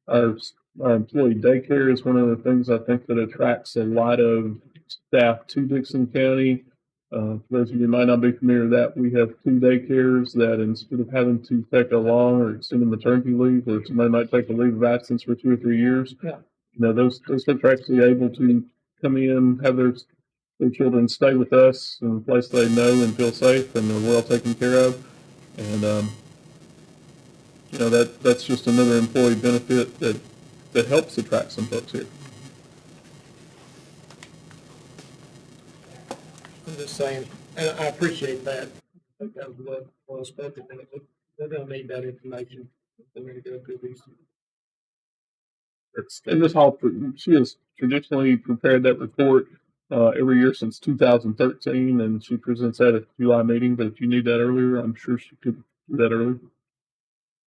our employee daycare is one of the things I think that attracts a lot of staff to Dickson County. For those of you who might not be familiar with that, we have 2 daycares that instead of having to take a long or extended maternity leave, or somebody might take a leave of absence for 2 or 3 years, those folks are actually able to come in, have their children stay with us in a place they know and feel safe and they're well taken care of. And that's just another employee benefit that helps attract some folks here. I'm just saying, and I appreciate that. I think that was well spoken, and they're gonna need that information. They're gonna go through these. And Ms. Hall, she has traditionally prepared that report every year since 2013, and she presents that at the July meeting. But if you need that earlier, I'm sure she could do that earlier.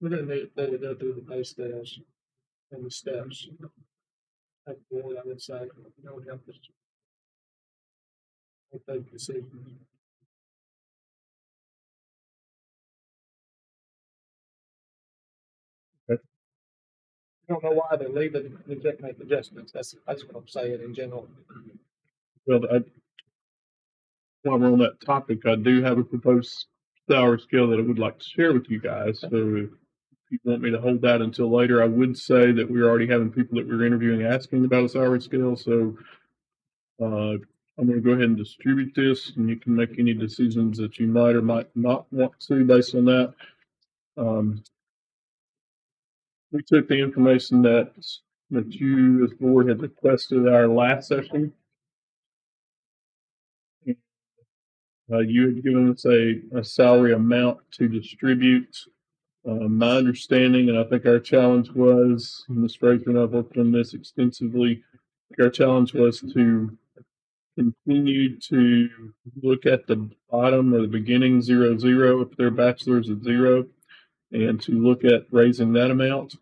We're gonna need to go through the pay scales and the steps. At the board, I would say, would help us make those decisions. I don't know why they're leaving, they can't make adjustments, that's what I'm saying in general. Well, while we're on that topic, I do have a proposed salary scale that I would like to share with you guys. So if you want me to hold that until later, I would say that we're already having people that we're interviewing asking about a salary scale. So I'm going to go ahead and distribute this, and you can make any decisions that you might or might not want to based on that. We took the information that you as board had requested at our last session. You had given us a salary amount to distribute. My understanding, and I think our challenge was, and Ms. Fraser and I've worked on this extensively, our challenge was to continue to look at the bottom or the beginning 00 if they're bachelor's at 0, and to look at raising that amount,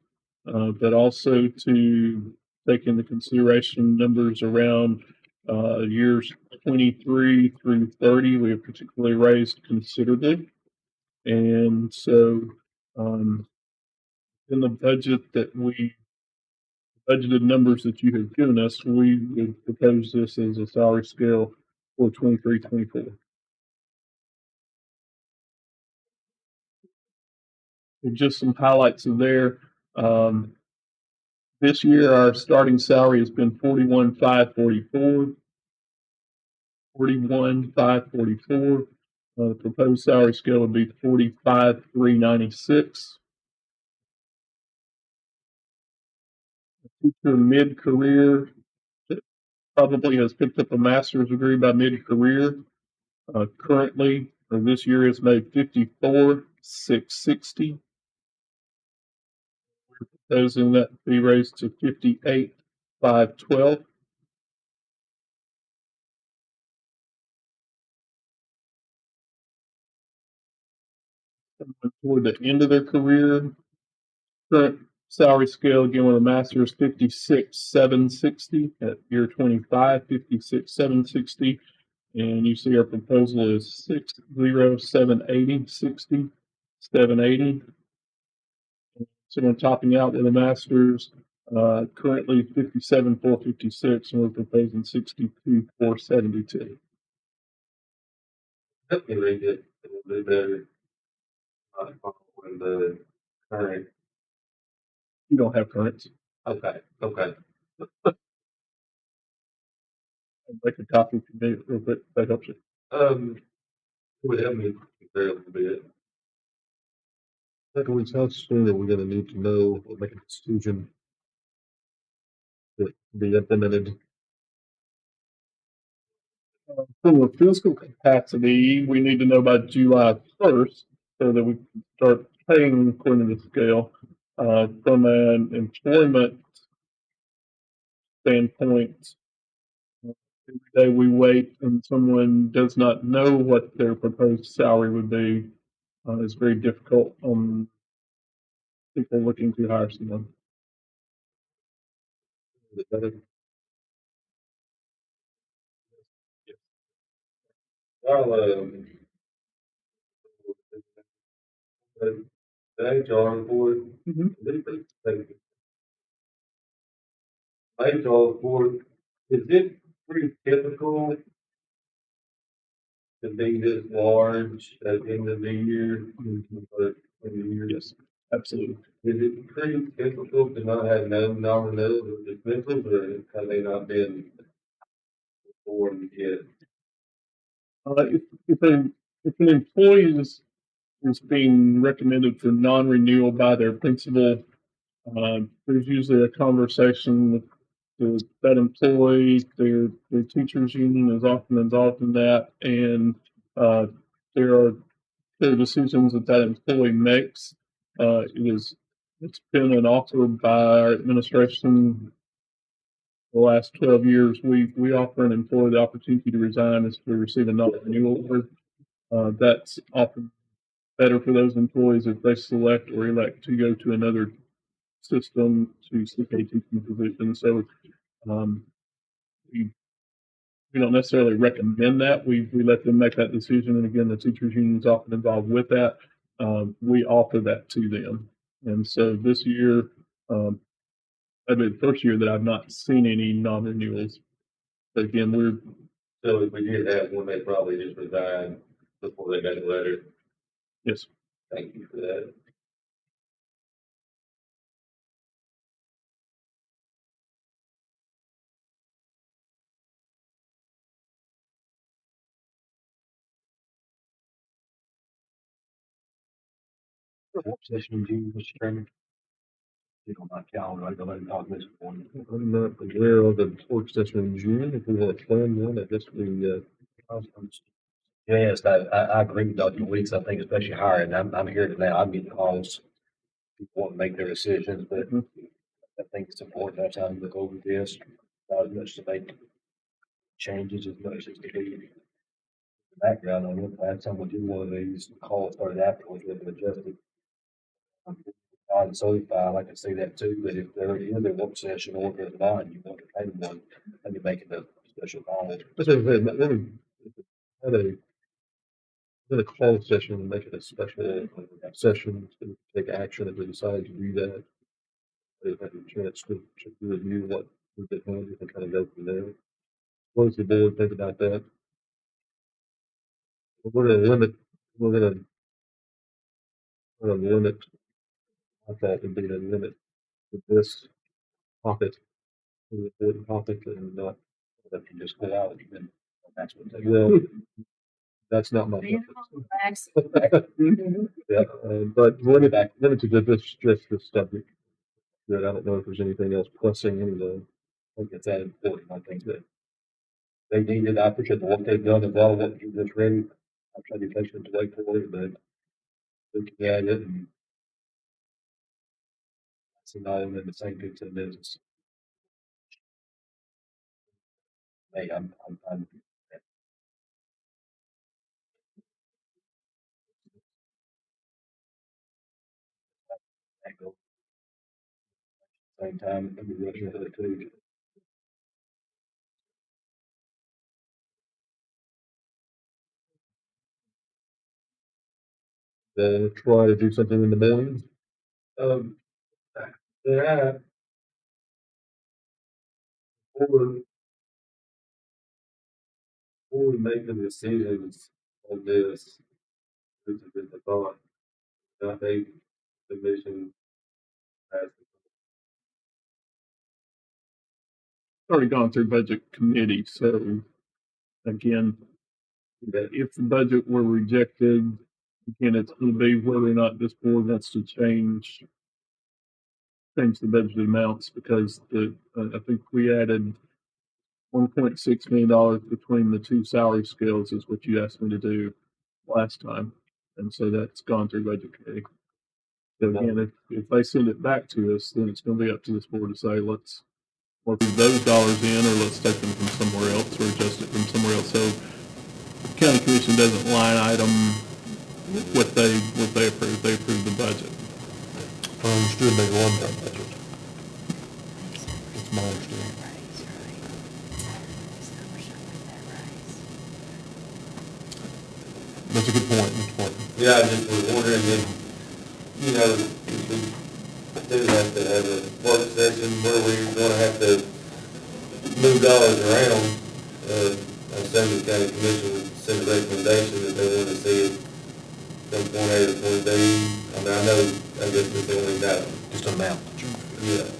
but also to take into consideration numbers around years 23 through 30. We have particularly raised considerably. And so in the budget that we budgeted numbers that you have given us, we would propose this as a salary scale for 23-24. Just some highlights of there. This year, our starting salary has been 41,544. 41,544. The proposed salary scale would be 45,396. Teacher mid-career that probably has picked up a master's degree by mid-career. Currently, or this year, has made 54,660. We're proposing that to be raised to 58,512. Toward the end of their career, current salary scale again with a master's 56,760 at year 25, 56,760, and you see our proposal is 60,780, 60,780. So we're topping out with a master's, currently 57,456, and we're proposing 62,472. Help me read it a little bit better. When the current, You don't have currents. okay. I'll make a copy if you need it real quick. If that helps you. Would help me compare a little bit. How soon are we gonna need to know or make a decision to be implemented? For physical capacity, we need to know by July 1st so that we can start paying according to the scale. From an employment standpoint, every day we wait and someone does not know what their proposed salary would be. It's very difficult on people looking to hire someone. Well, the HR report, Mhm. HR report, is it pretty typical to be this large at the end of the year? But in the year, Yes, absolutely. is it pretty typical to not have no nominals or dismissals, or have they not been before yet? If an employee is being recommended for non-renewal by their principal, there's usually a conversation with that employee. Their teachers union is often involved in that, and uh, there are decisions that that employee makes. It's been an offer by our administration the last 12 years. We offer an employee the opportunity to resign if they receive a non-renewal order. That's often better for those employees if they select or elect to go to another system to seek a teaching position. So um, we, we don't necessarily recommend that. We let them make that decision. And again, the teachers union is often involved with that. We offer that to them. And so this year, that'd be the first year that I've not seen any non-renewals. But again, So if we did have one, they probably just resigned before they got the letter. yes. Thank you for that. Work session in June, Mr. Chairman. You know, my calendar, I go ahead and talk this one. I'm not aware of the work session in June. If we want to plan one, I guess we, yes, I agree with Dr. Weeks. I think especially hiring, I'm here now, I'm getting calls. People want to make their decisions, but I think it's important to have time to look over this, not as much to make changes as much as to be in the background on it. Last time we did one of these, calls started afterwards, we had to adjust it. On certified, I can see that too, but if there is a work session or if there's not, you want to pay one, then you're making a special call. Had a closed session and make it a special session to take action if we decide to do that. They have a chance to review what we've been handling and kind of go from there. What does the board think about that? We're gonna limit, we're gonna limit, I thought would be to limit this topic to the important topic and not that you just go out and that's what they will. That's not my. Yeah, but limited to this subject. That I don't know if there's anything else pressing in the, I think it's that important. I think that they needed, I appreciate the work they've done as well, what you just read. I'm trying to be patient to wait for it, but looking at it and seeing all of them the same thing to the business. Hey, I'm same time, I'm rushing ahead too. Try to do something in the morning. Um, yeah, or, or we make the decisions on this, this is the thought. I think the mission has. Already gone through budget committee, so again, if the budget were rejected, again, it's going to be whether or not this board wants to change the budget amounts because I think we added $1.6 million between the two salary scales is what you asked me to do last time. And so that's gone through budget committee. So again, if they send it back to us, then it's gonna be up to this board to say, let's move those dollars in, or let's take them from somewhere else, or adjust it from somewhere else. So county commission doesn't line item what they approve. They approve the budget. I understood they won that budget. That's my understanding. That's a good point, Mr. Martin. Yeah, I just was wondering if, you know, if we do have to have a work session where we're gonna have to move dollars around. I assume the county commission would send a recommendation that they want to see it from point A to point B. I mean, I know, I guess that's the only doubt. Just an amount. Yeah.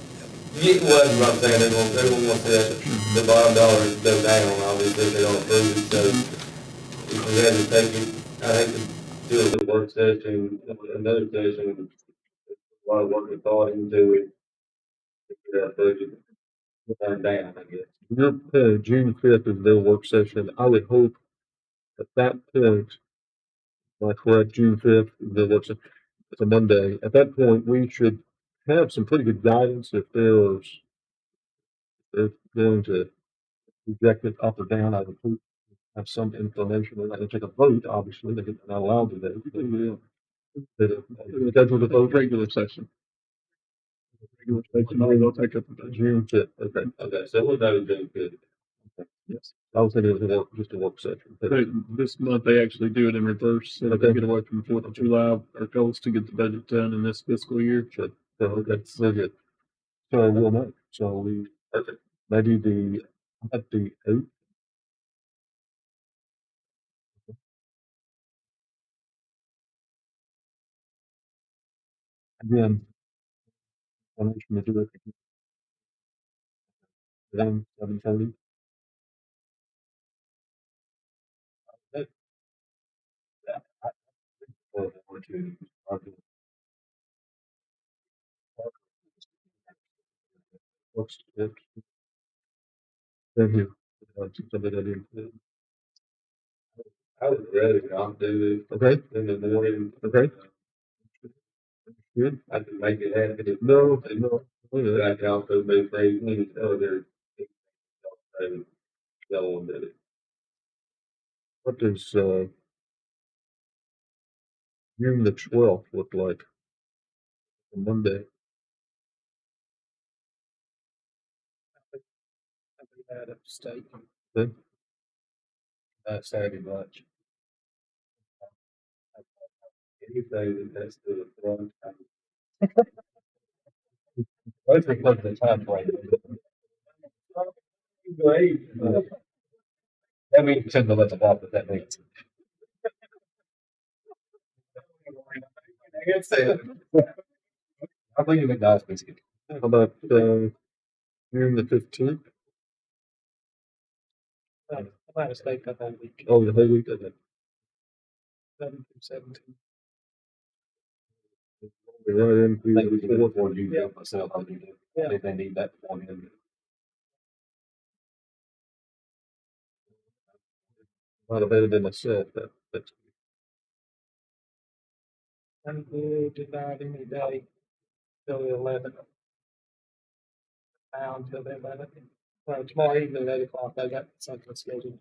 Yeah, well, that's what I'm saying, they won't want to see the bottom dollar go down, obviously, if they don't approve it, so if we had to take it, I'd hate to do a work session, another session, with a lot of work and thought into it, to get that budget down, I guess. Your point, June 5th is their work session. I would hope at that point, am I correct, June 5th, the work session, it's a Monday. At that point, we should have some pretty good guidance if they're going to reject it up or down. I would hope have some information. They're not going to take a vote, obviously. They're not allowed to vote. Schedule the vote. Regular session. Regular session, or they'll take up the budget. June 5th. Okay. Okay, so we'll know June fifth. Yes. I was thinking it was just a work session. This month, they actually do it in reverse, so they get away from 4th of July. Our goal is to get the budget done in this fiscal year. Sure. So, okay, very good. So we'll know. So we, perfect. Maybe at the 8th. Again, I mentioned to do it. 7:30. Okay. Yeah. Or two. Works. Thank you. Something I didn't. I would rather not do it Okay. in the morning. Okay. Good. I can make it happen if No. but I can also be afraid any other. Go on with it. What does June the 12th look like? Monday. Out of state, Okay. Saturday lunch. Anything that's to the front. Both reflect the time frame. Great. That means send the let them off, but that means. I believe you McDonald's biscuit. How about June the 15th? I'm out of state that whole week. Oh, the whole week of it. 7 through 17. Right in through I think we the can 4th. afford you to myself, I do. Yeah. If they need that for him. Might have had it in myself. That's I'm good tonight, any day, till the 11th. Now until the 11th. Tomorrow evening at 8 o'clock, I got something scheduled.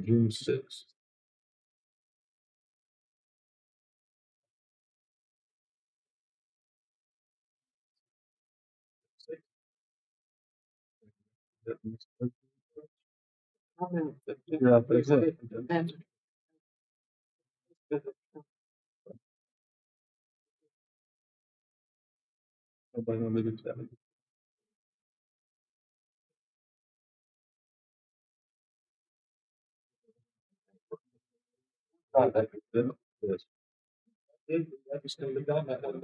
June 6th. Yeah, that's it. Nobody wanted to do that. Yes. That's gonna be done that one.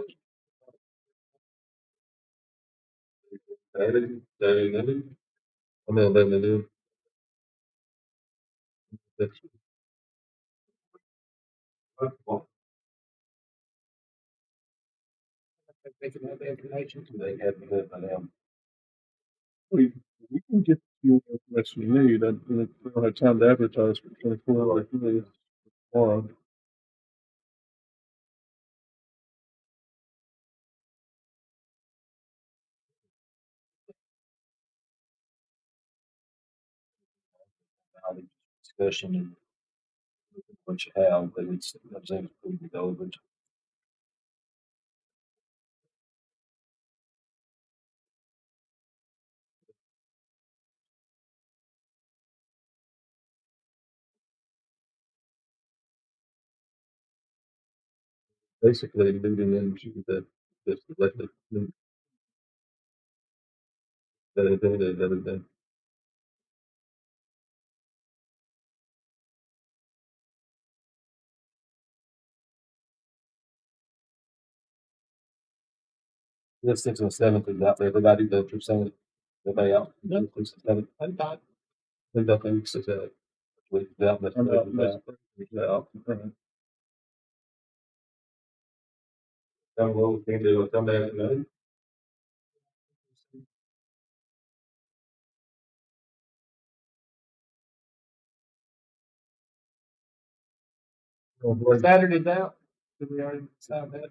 Saturday, Saturday, I'm gonna let them do. That's They can have the information. they have to live by them. We can get you the information you need. We don't have time to advertise for 24 hours. Tomorrow. Knowledge, discussion and what you have, but it's, I'm saying it's pretty relevant. Basically leading into this elected that everything. This 6th and 7th is out there. Everybody go through 7th. Everybody out. Yep. 6th and 7th. I think that thing says that. With that, that's I'm out. out. Right. Down below, think they'll come back tonight. Saturday's out. Did we already decide that?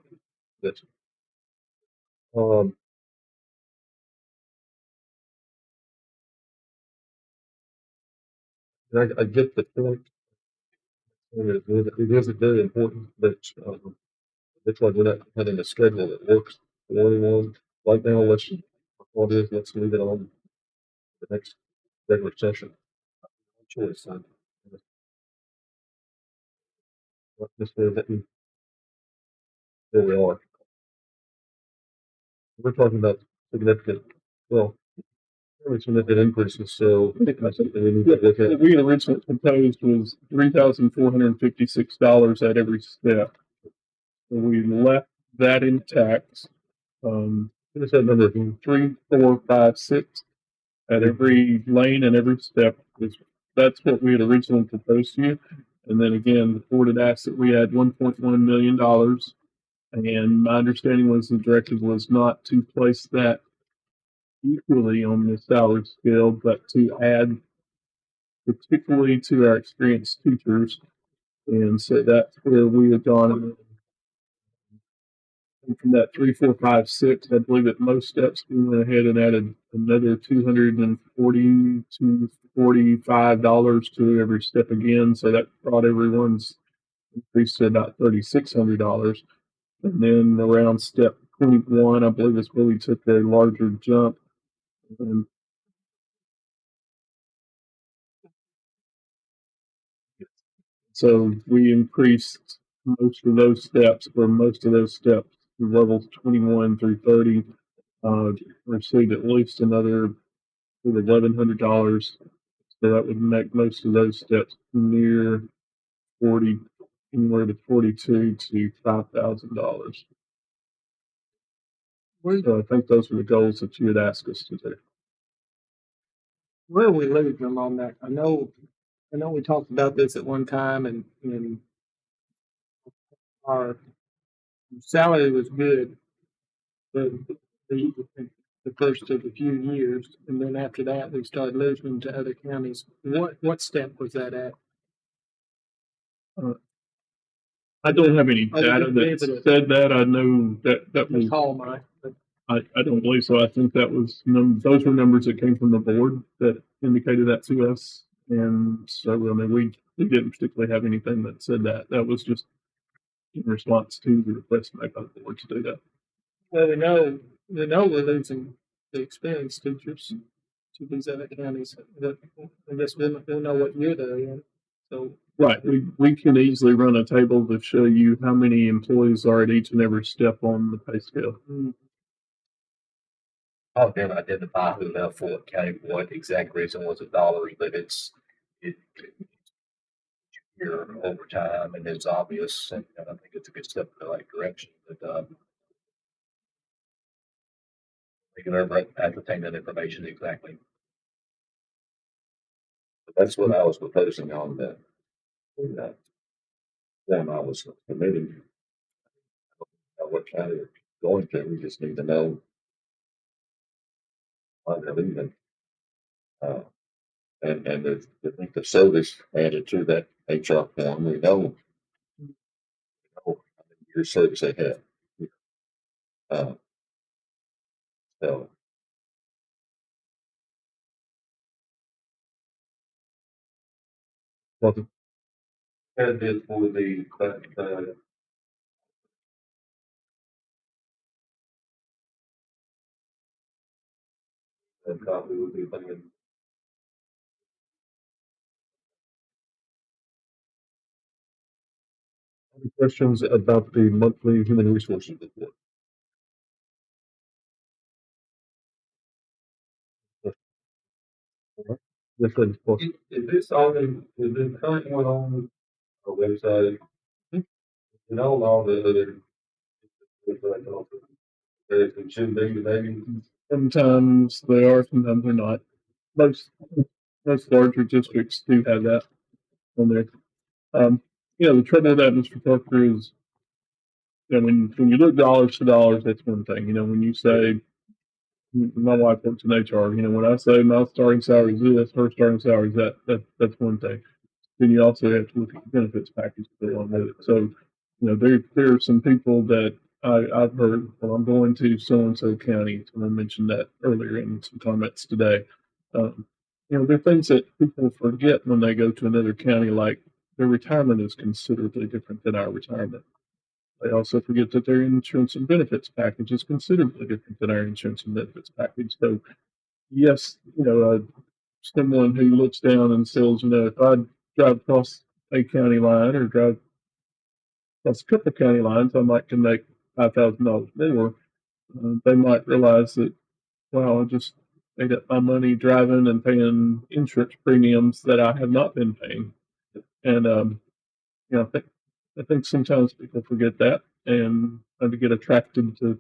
That's, um, I get the point. It is very important, but that's why we're not having a schedule that works for anyone. Right now, all it is, let's leave it on the next regular session. Choice. Just that we are. We're talking about significant, well, very significant increases, so I think that's something we need to look at. We had originally proposed was $3,456 at every step. So we left that intact. What's that number? 3, 4, 5, 6 at every lane and every step. That's what we had originally proposed to you. And then again, the board had asked that we had $1.1 million. And my understanding was the directive was not to place that equally on the salary scale, but to add particularly to our experienced teachers. And so that's where we had gone. And from that 3, 4, 5, 6, I believe at most steps we went ahead and added another $240 to $45 to every step again. So that brought everyone's increase to about $3,600. And then around step 21, I believe is where we took a larger jump. And so we increased most of those steps to levels 21 through 30. Received at least another $1,100. So that would make most of those steps near 40, anywhere to 42 to $5,000. So I think those were the goals that you had asked us to do. Where are we losing them on that? I know we talked about this at one time and our salary was good the first of a few years, and then after that we started losing them to other counties. What step was that at? I don't have any Oh, you data didn't be that able to- said that. I know that was. Recall mine, but I don't believe so. I think that was those were numbers that came from the board that indicated that to us. And so, I mean, we didn't particularly have anything that said that. That was just in response to the request made by the board to do that. well, we know we're losing the experienced teachers to these other counties. But I guess we'll know what year they're in. So Right. We can easily run a table to show you how many employees are at each and every step on the pay scale. I'll never identify who left for what county, what exact reason was it dollars, but it your overtime and it's obvious, and I think it's a good step in the right direction. But we can never ascertain that information exactly. But that's what I was proposing on the When I was committing, what county they're going to, we just need to know why they're leaving. Uh, and the length of service added to that HR form, we know how many years service they had. Uh, so. Well, and it for the, copy would be fine. Any questions about the monthly human resources report? Yes, sir. Is this on, is this current one on our website? You know, all the other. It should be, maybe. Sometimes they are, sometimes they're not. Most, most larger districts do have that on there. The trouble with that, Mr. Parker, is, when you look dollars to dollars, that's one thing. When you say, my wife works in HR, when I say my starting salary is this, her starting salary is that's one thing. Then you also have to look at the benefits package that go along with it. So, there are some people that I've heard, well, I'm going to so-and-so county. Someone mentioned that earlier in some comments today. There are things that people forget when they go to another county, like their retirement is considerably different than our retirement. They also forget that their insurance and benefits package is considerably different than our insurance and benefits package. So, yes, someone who looks down and says, if I drive across a county line or drive across a couple of county lines, I might can make $5,000 more. They might realize that, wow, I just made up my money driving and paying insurance premiums that I have not been paying. And I think sometimes people forget that and maybe get attracted to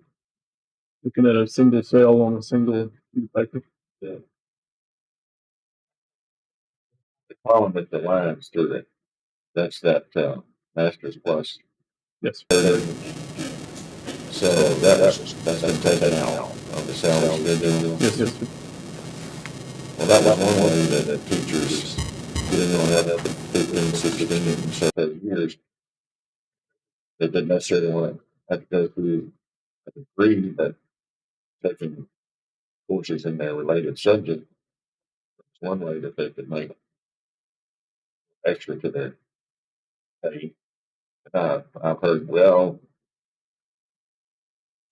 looking at a single sale on a single piece of paper. Yeah. The problem with the lines through it, that's that Masters Plus. Yes. So that's been taken out of the salary schedule. Yes, yes. Well, that was one way that teachers didn't know that 15, 16, and 17 years. They didn't necessarily want to have to go through a degree, but taking courses in their related subject is one way that they could make extra to their pay. I've heard, well,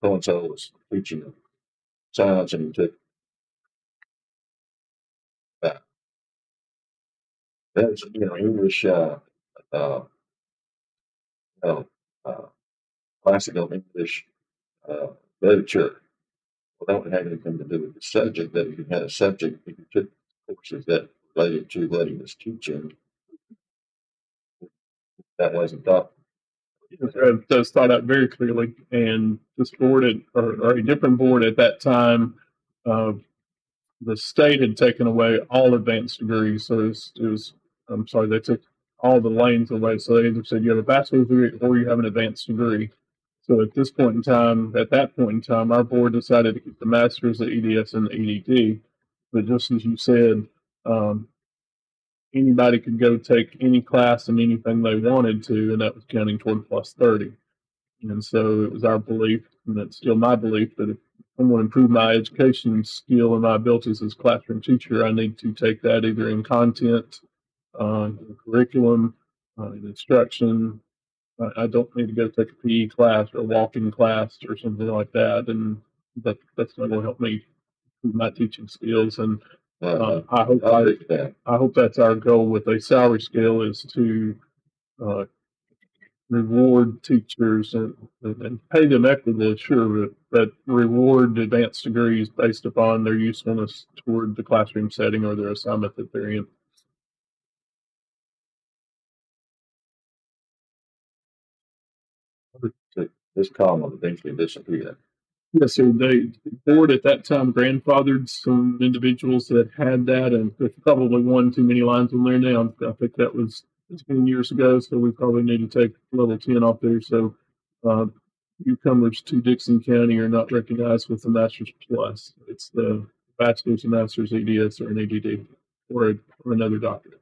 so and so was teaching science and he took there's English uh, uh, classical English literature. Well, that would have anything to do with the subject. That if you had a subject, if you took courses that related to what he was teaching, that wasn't taught. It does thought out very clearly, and this board or a different board at that time, the state had taken away all advanced degrees. So it was I'm sorry, they took all the lanes away. So they either said you have a bachelor's degree or you have an advanced degree. So at that point in time, our board decided to keep the master's, the EDS, and the EDD. But just as you said, anybody could go take any class and anything they wanted to, and that was counting toward plus 30. And so it was our belief, and it's still my belief, that if I want to improve my education skill and my abilities as a classroom teacher, I need to take that either in content, in curriculum, in instruction. I don't need to go take a PE class or a walking class or something like that, and that's not going to help me improve my teaching skills. And I hope that's our goal with a salary scale, is to reward teachers and pay them equitably, sure, but reward advanced degrees based upon their usefulness toward the classroom setting or their assignment that they're in. This column will eventually disappear. Yes, sir. The board at that time grandfathered some individuals that had that, and there's probably one too many lines on there now. I think that was it's been years ago, so we probably need to take level 10 off there. So newcomers to Dickson County are not recognized with the Master's Plus. It's the Bachelor's and Master's EDS or an ADD or another doctorate.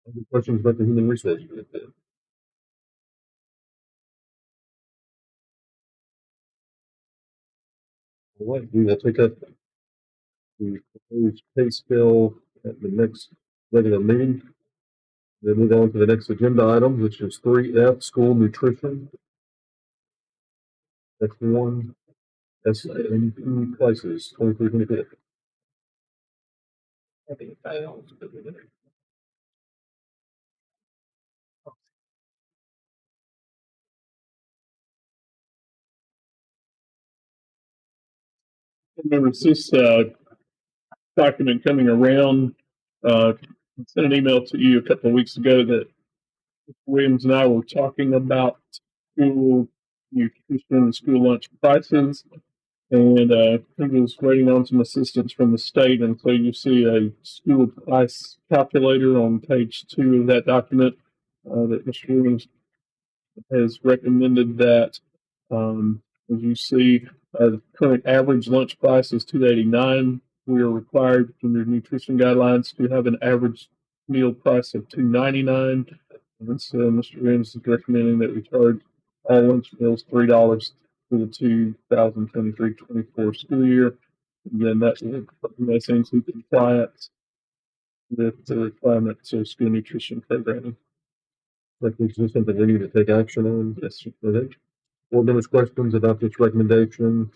Any questions about the human resources? All right, we will take up the proposed pay scale at the next regular meeting. Then move on to the next agenda item, which is 3F, school nutrition. That's one, that's in two places, 23, 24. Members, this document coming around, I sent an email to you a couple of weeks ago that Williams and I were talking about school nutrition and school lunch prices. And he was waiting on some assistance from the state. And so you see a school price calculator on page 2 of that document that Mr. Williams has recommended that, as you see, the current average lunch price is $2.89. We are required under nutrition guidelines to have an average meal price of $2.99. And so Mr. Williams is recommending that we charge all lunch meals $3 for the 2023-24 school year. And then that's into compliance with the requirements of school nutrition programming. Like, is this something we need to take action on? Yes, sir. Okay. Board members' questions about this recommendation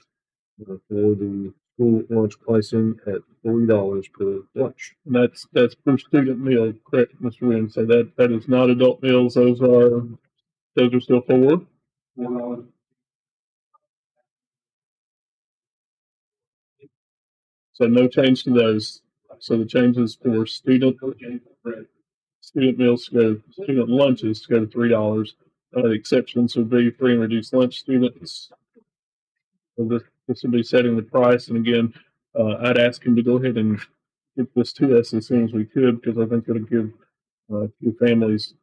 for the school lunch pricing at $3 per lunch. And that's per student meal, correct, Mr. Williams? So that is not adult meals. Those are still $4. So no change to those. So the changes for student meals to go, student lunches to go to $3. The exceptions would be free and reduced lunch students. So this would be setting the price. And again, I'd ask him to go ahead and get this to us as soon as we could, because I think it'll give families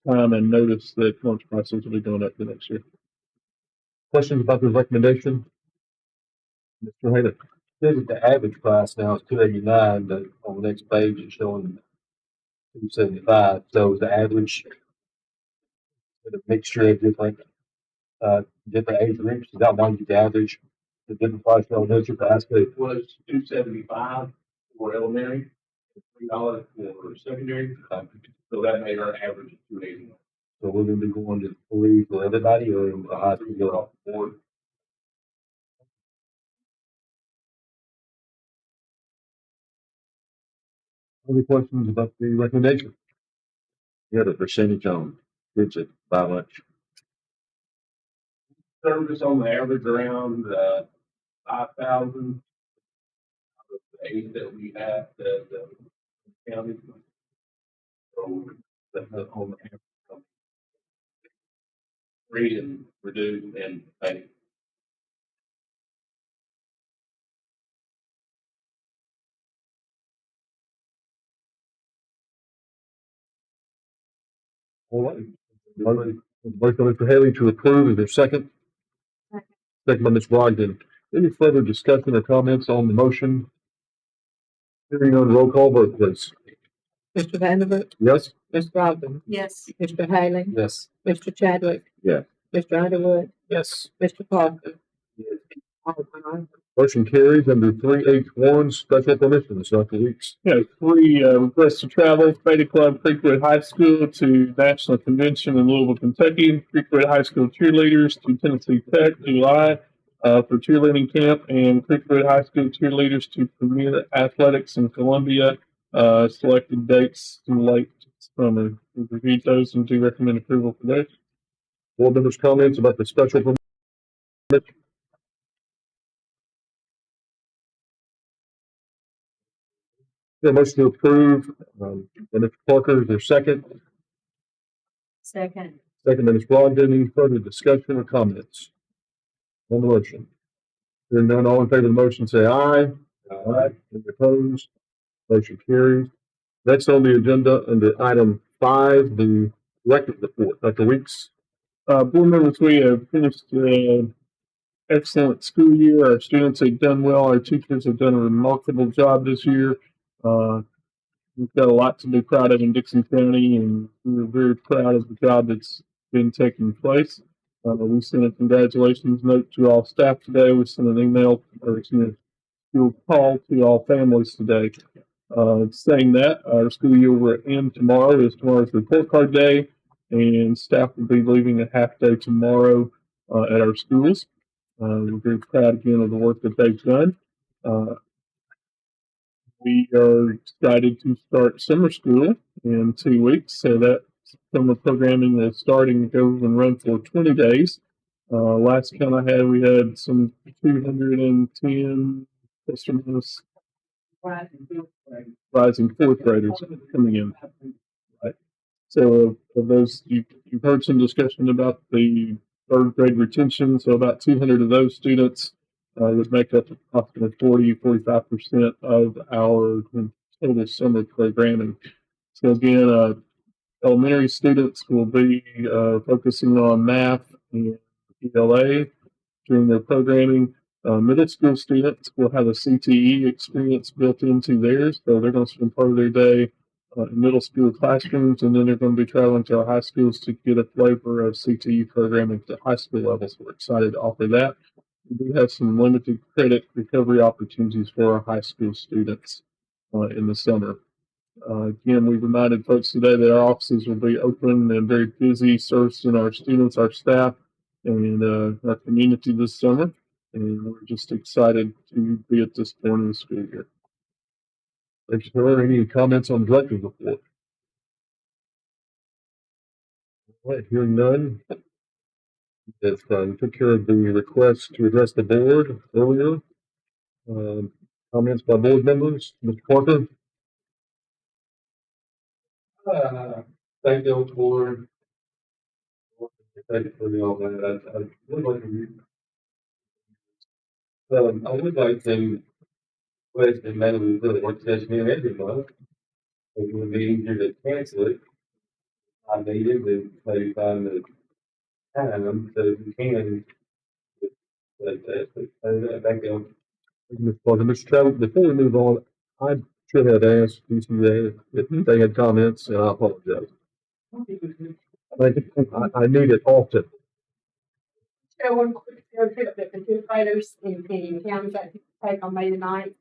time and notice that lunch prices will be going up the next year. Questions about this recommendation? Mr. Hayden. The average price now is $2.89, but on the next page it's showing $2.75. So the average with a mixture of different age groups. Is that one you can average the different price elementary for high school? It was $2.75 for elementary, $3 for secondary. So that made our average $2.89. So we're gonna be going to 3 for everybody or in the high school off the board? Any questions about the recommendation? You had a percentage on kids that buy lunch. Service on the average around 5,000. The age that we have, the county. So that's on the average. Free and reduced and pay. All right. Motion by Mr. Haley to approve. Is there a second? Second by Ms. Brogdon. Any further discussion or comments on the motion? Hearing none, roll call vote, please. Mr. Vanderbilt, Yes? Ms. Brogdon, Yes. Mr. Haley, Yes. Mr. Chadwick. Yes. Mr. Underwood, Yes. Mr. Parker. Motion carries under 3H1, special permissions, Dr. Weeks. Yeah, 3 requests to travel, Beta Club, Creekwood High School to National Convention in Louisville, Kentucky. Creekwood High School cheerleaders to Tennessee Tech, July, for cheerleading camp, and Creekwood High School cheerleaders to Premier Athletics in Columbia. Selected dates in late summer. We've reviewed those and do recommend approval for those. Board members' comments about the special permit? Yeah, motion to approve, and Mr. Parker, is there a second? Second. Second by Ms. Brogdon. Any further discussion or comments on the motion? Hearing none, all in favor of the motion, say aye. All right, any opposed? Motion carries. Next on the agenda, under item 5, the elected report. Dr. Weeks. Board members, we have finished excellent school year. Our students have done well. Our teachers have done a remarkable job this year. We've got a lot to be proud of in Dickson County, and we're very proud of the job that's been taking place. We sent a congratulations note to all staff today. We sent an email, or sent a school call to all families today. Saying that our school year will end tomorrow. Tomorrow's report card day, and staff will be leaving a half day tomorrow at our schools. We're very proud again of the work that they've done. We are excited to start summer school in 2 weeks, so that summer programming will start and go and run for 20 days. Last count I had, we had some 210 plus or minus rising fourth graders coming in. Right. So of those, you've heard some discussion about the third grade retention. So about 200 of those students would make up approximately 45% of our total summer programming. So again, elementary students will be focusing on math and ELA during their programming. Middle school students will have a CTE experience built into theirs, so they're going to spend part of their day in middle school classrooms, and then they're going to be traveling to our high schools to get a flavor of CTE programming at the high school level. So we're excited to offer that. We do have some limited credit recovery opportunities for our high school students in the summer. Again, we reminded folks today that our offices will be open and very busy servicing our students, our staff, and our community this summer. And we're just excited to be at this point in the school year. Thank you, sir. Any comments on the director's report? All right, hearing none. If we took care of the request to address the board earlier, comments by board members, Mr. Parker. Thank you for. Thank you for all that. I would like to. I would like to. Question maybe we put a work session in every month. It would be easier to cancel it. I needed to maybe find the time so you can. Like that. Thank you. Mr. Parker. Mr. Travis, before we move on, I should have asked DCA if they had comments, and I apologize. I need it often. So one quick field trip that the fifth graders in the county got to take on May the 9th.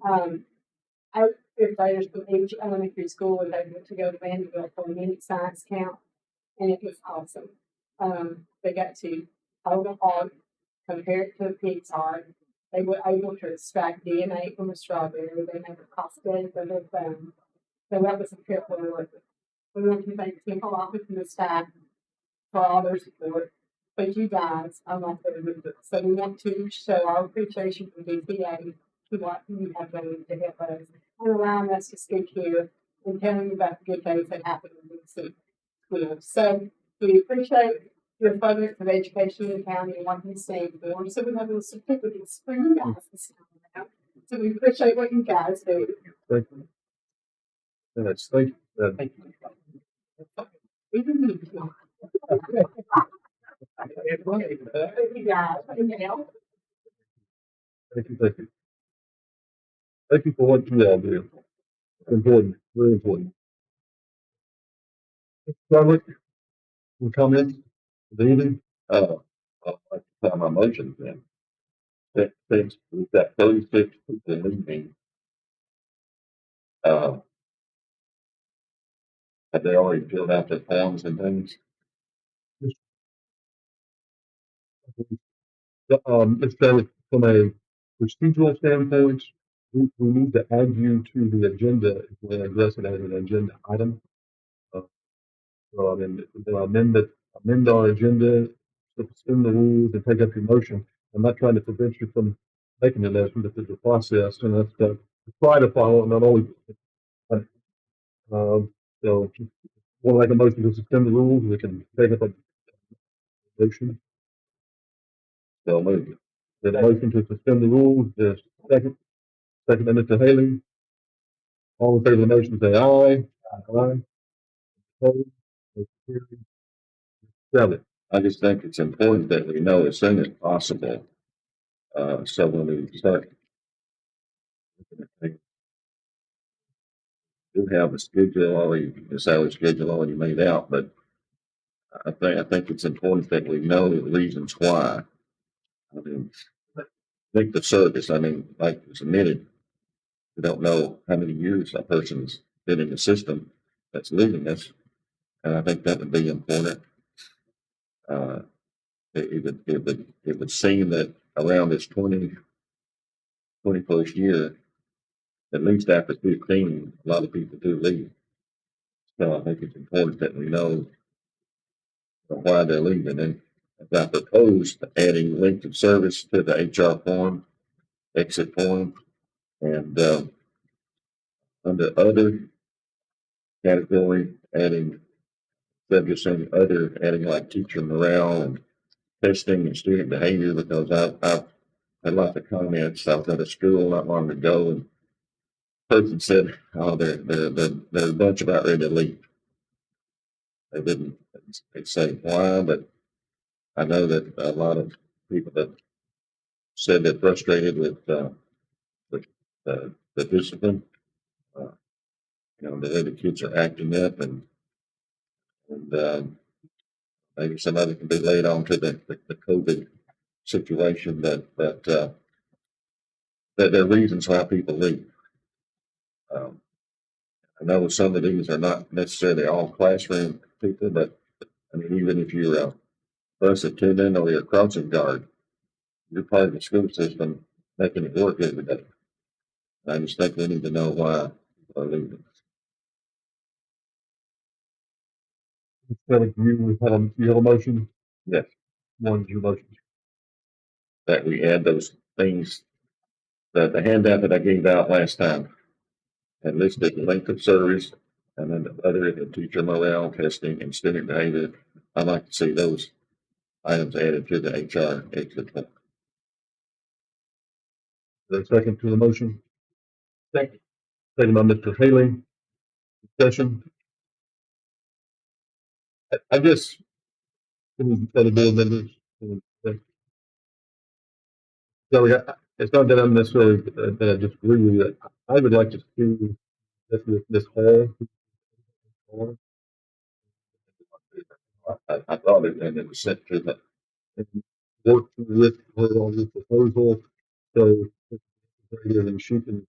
Our fifth graders from each elementary school was able to go to Vanderbilt for a mini science camp, and it was awesome. They got to hold a hog, compare it to a pig's heart. They were able to extract DNA from a strawberry. They never costed for their thumb. So that was a trip we want to thank Temple Office and the staff for all their support. But you guys are my favorite. So we want to show our appreciation for DPA to what you have done to help us and allowing us to speak here and telling you about the good things that happen in the school. So we appreciate your focus of education in the county and what you stand for. So we have a certificates for you guys this time. So we appreciate what you guys do. Thank you. Yes, thank you. Thank you. Thank you, guys. thank you. Thank you for what you all do. Important, very important. Robert, any comments? David? I'd like to tell my motion then. Thanks, we've got 36 people leaving. Have they already filled out their forms and things? So from a procedural standpoint, we need to add you to the agenda if we address it as an agenda item. So I mean, we'll amend our agenda to suspend the rules and take up your motion. I'm not trying to prevent you from making a motion, but there's a process, and that's to try to follow it, not always. So if you want to make a motion to suspend the rules, we can take up a motion. So moved. The motion to suspend the rules is second. second by Mr. Haley. All in favor of the motion, say aye. Aye. Opposed? Motion carries. 7. I just think it's important that we know as soon as possible. So when we start, we do have a schedule already, a salary schedule already made out, but I think it's important that we know the reasons why. I mean, I think the service, I mean, like was admitted, we don't know how many years that person's been in the system that's leaving us. And I think that would be important. Uh, it would seem that around this 21st year, at least after 15, a lot of people do leave. So I think it's important that we know why they're leaving. And I proposed adding length of service to the HR form, exit form, and under other category, adding subjects in other, adding like teacher morale and testing and student behavior, because I've had lots of comments. I was at a school not long ago, and a person said, "Oh, they're a bunch about ready to leave." They didn't say why, but I know that a lot of people that said they're frustrated with the discipline. Uh, the other kids are acting up, and maybe somebody can be laid on to the COVID situation, that there are reasons why people leave. Um, I know some of these are not necessarily all classroom people, but I mean, even if you're a bus attendant or you're a crossing guard, you're part of the school system making it work every day. I just think we need to know why people are leaving. Kelly, you have a motion? Yes, One's your motion. that we add those things, the handout that I gave out last time and listed the length of service, and then the other, the teacher morale, testing, and student behavior. I'd like to see those items added to the HR exit form. The second to the motion? Second. Second by Mr. Haley. Discussion? I guess, other board members, Kelly, it's not that I'm necessarily, that I disagree with you. I would like to see this whole. I thought it was sent to the, Work with her on the proposal, so and she can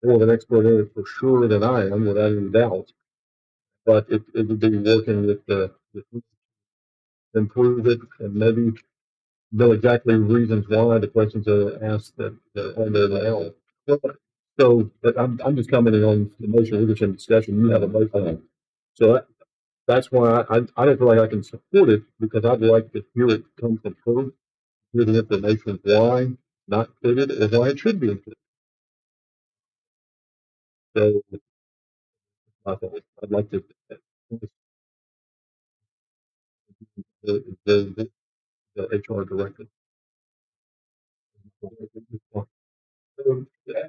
more of an expert in it for sure than I am, without any doubt. But it would be working with improve it and maybe know exactly the reasons why the questions are asked that are there now. So, but I'm just commenting on the motion, we're just in discussion, you have a motion. So that's why I don't feel like I can support it, because I'd like to hear it come from her, hear the information of why not included or why it should be included. So I'd like to, the HR director. So,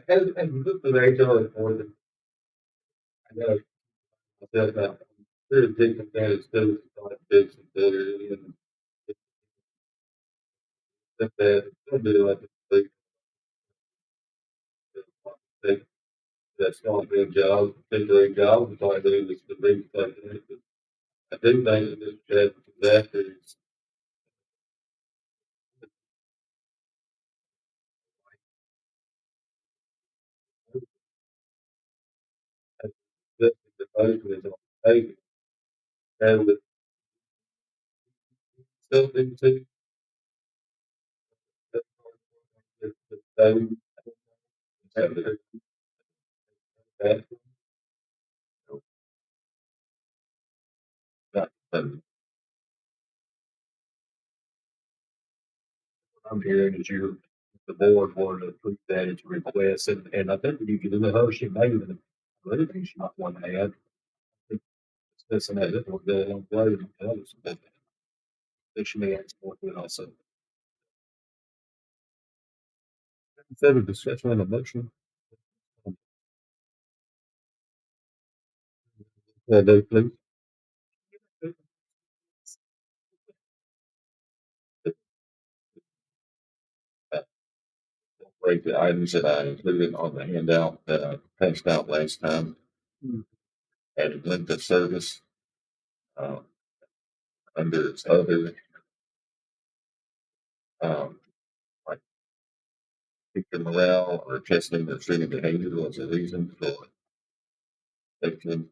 as we look for the HR report, I know I said about very big advantage to big facility and that they'll do like they that's not a good job, a great job, it's all I do is the big stuff. I do think that this chat disaster is the proposal is on the table. And with something to I'm hearing is the board wanted to approve that as a request, and I think you could do the her, she made it. I really think she might want to add. This and that, it will go a long way, and others, but I think she may add some more to it also. Further discussion on the motion? Dave, please. Break the items that I included on the handout that I passed out last time. Added length of service, uh, under its other, like teacher morale or testing or student behavior was a reason for taking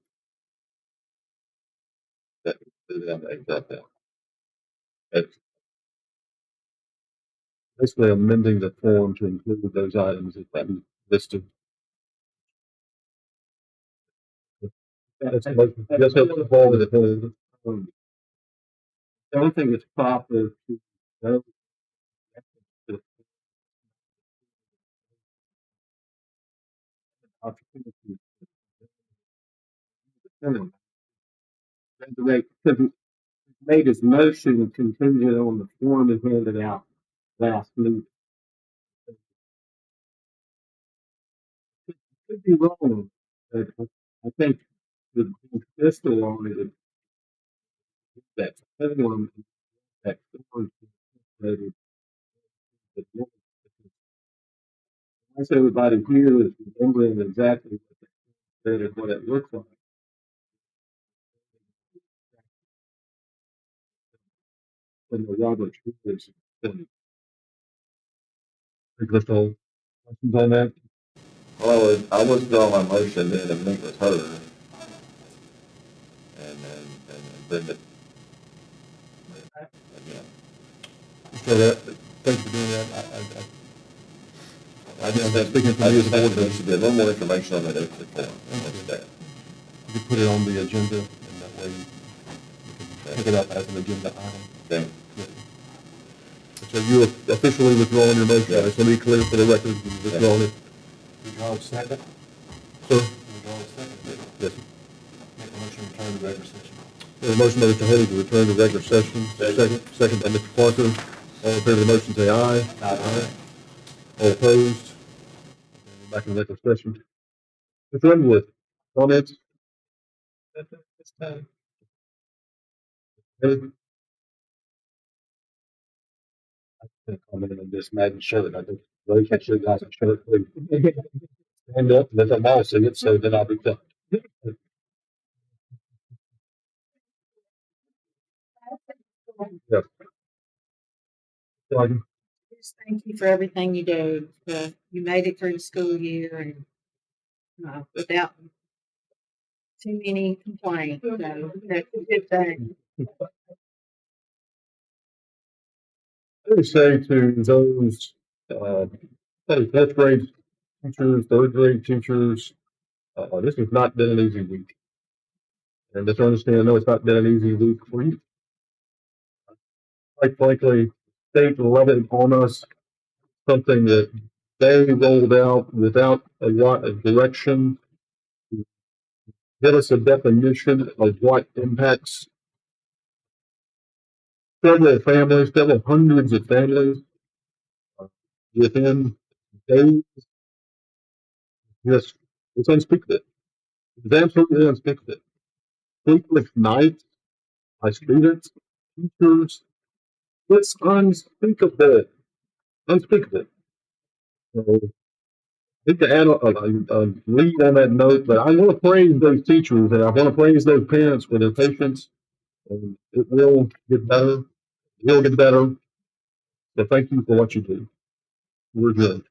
that included on the example. It's basically amending the form to include those items that we listed. That's the ball of the whole. The only thing that's proper to know is the opportunity to because he made his motion contingent on the form he handed out last meeting. Could be wrong, but I think the pistol on it is that form that form that once everybody here is remembering exactly what they said and what it looks like. When the Robert is questions on that? Well, I withdraw my motion then and meet with her. And bring it. So that, thanks for doing that. I just think speaking from you as a board, there should be a little more information on that exit form. You can put it on the agenda, and that way we can pick it up as an agenda item. Okay. So you officially withdrawing your motion, yeah. Just let me be clear for the record, you withdrawing it. Withdraw a second. Sir? Withdraw a second. Yes. Make a motion to return to regular session. There's a motion by Mr. Henry to return to regular session. Second by Mr. Parker. All in favor of the motion, say aye. Aye. All opposed? Back in regular session. Mr. Underwood, comments? This time. Comment on this Madden shirt. I think really catch you guys a shirt, please. Stand up, let them all see it, so then I'll be done. Yeah. Just thank you for everything you do. You made it through the school year and without too many complaints. So that's a good thing. I would say to those, fourth grade teachers, third grade teachers, this has not been an easy week. And just understand, I know it's not been an easy week for you. Quite frankly, state levied on us something that they rolled out without a lot of direction. Give us a definition of what impacts several families, several hundreds of families within days. Yes, it's unspeakable. It's absolutely unspeakable. Sleepless nights by students, teachers. It's unspeakable. Unspeakable. So, I think to add a lead on that note, but I want to praise those teachers and I want to praise those parents for their patience. And it will get better. It will get better. So thank you for what you do. We're good.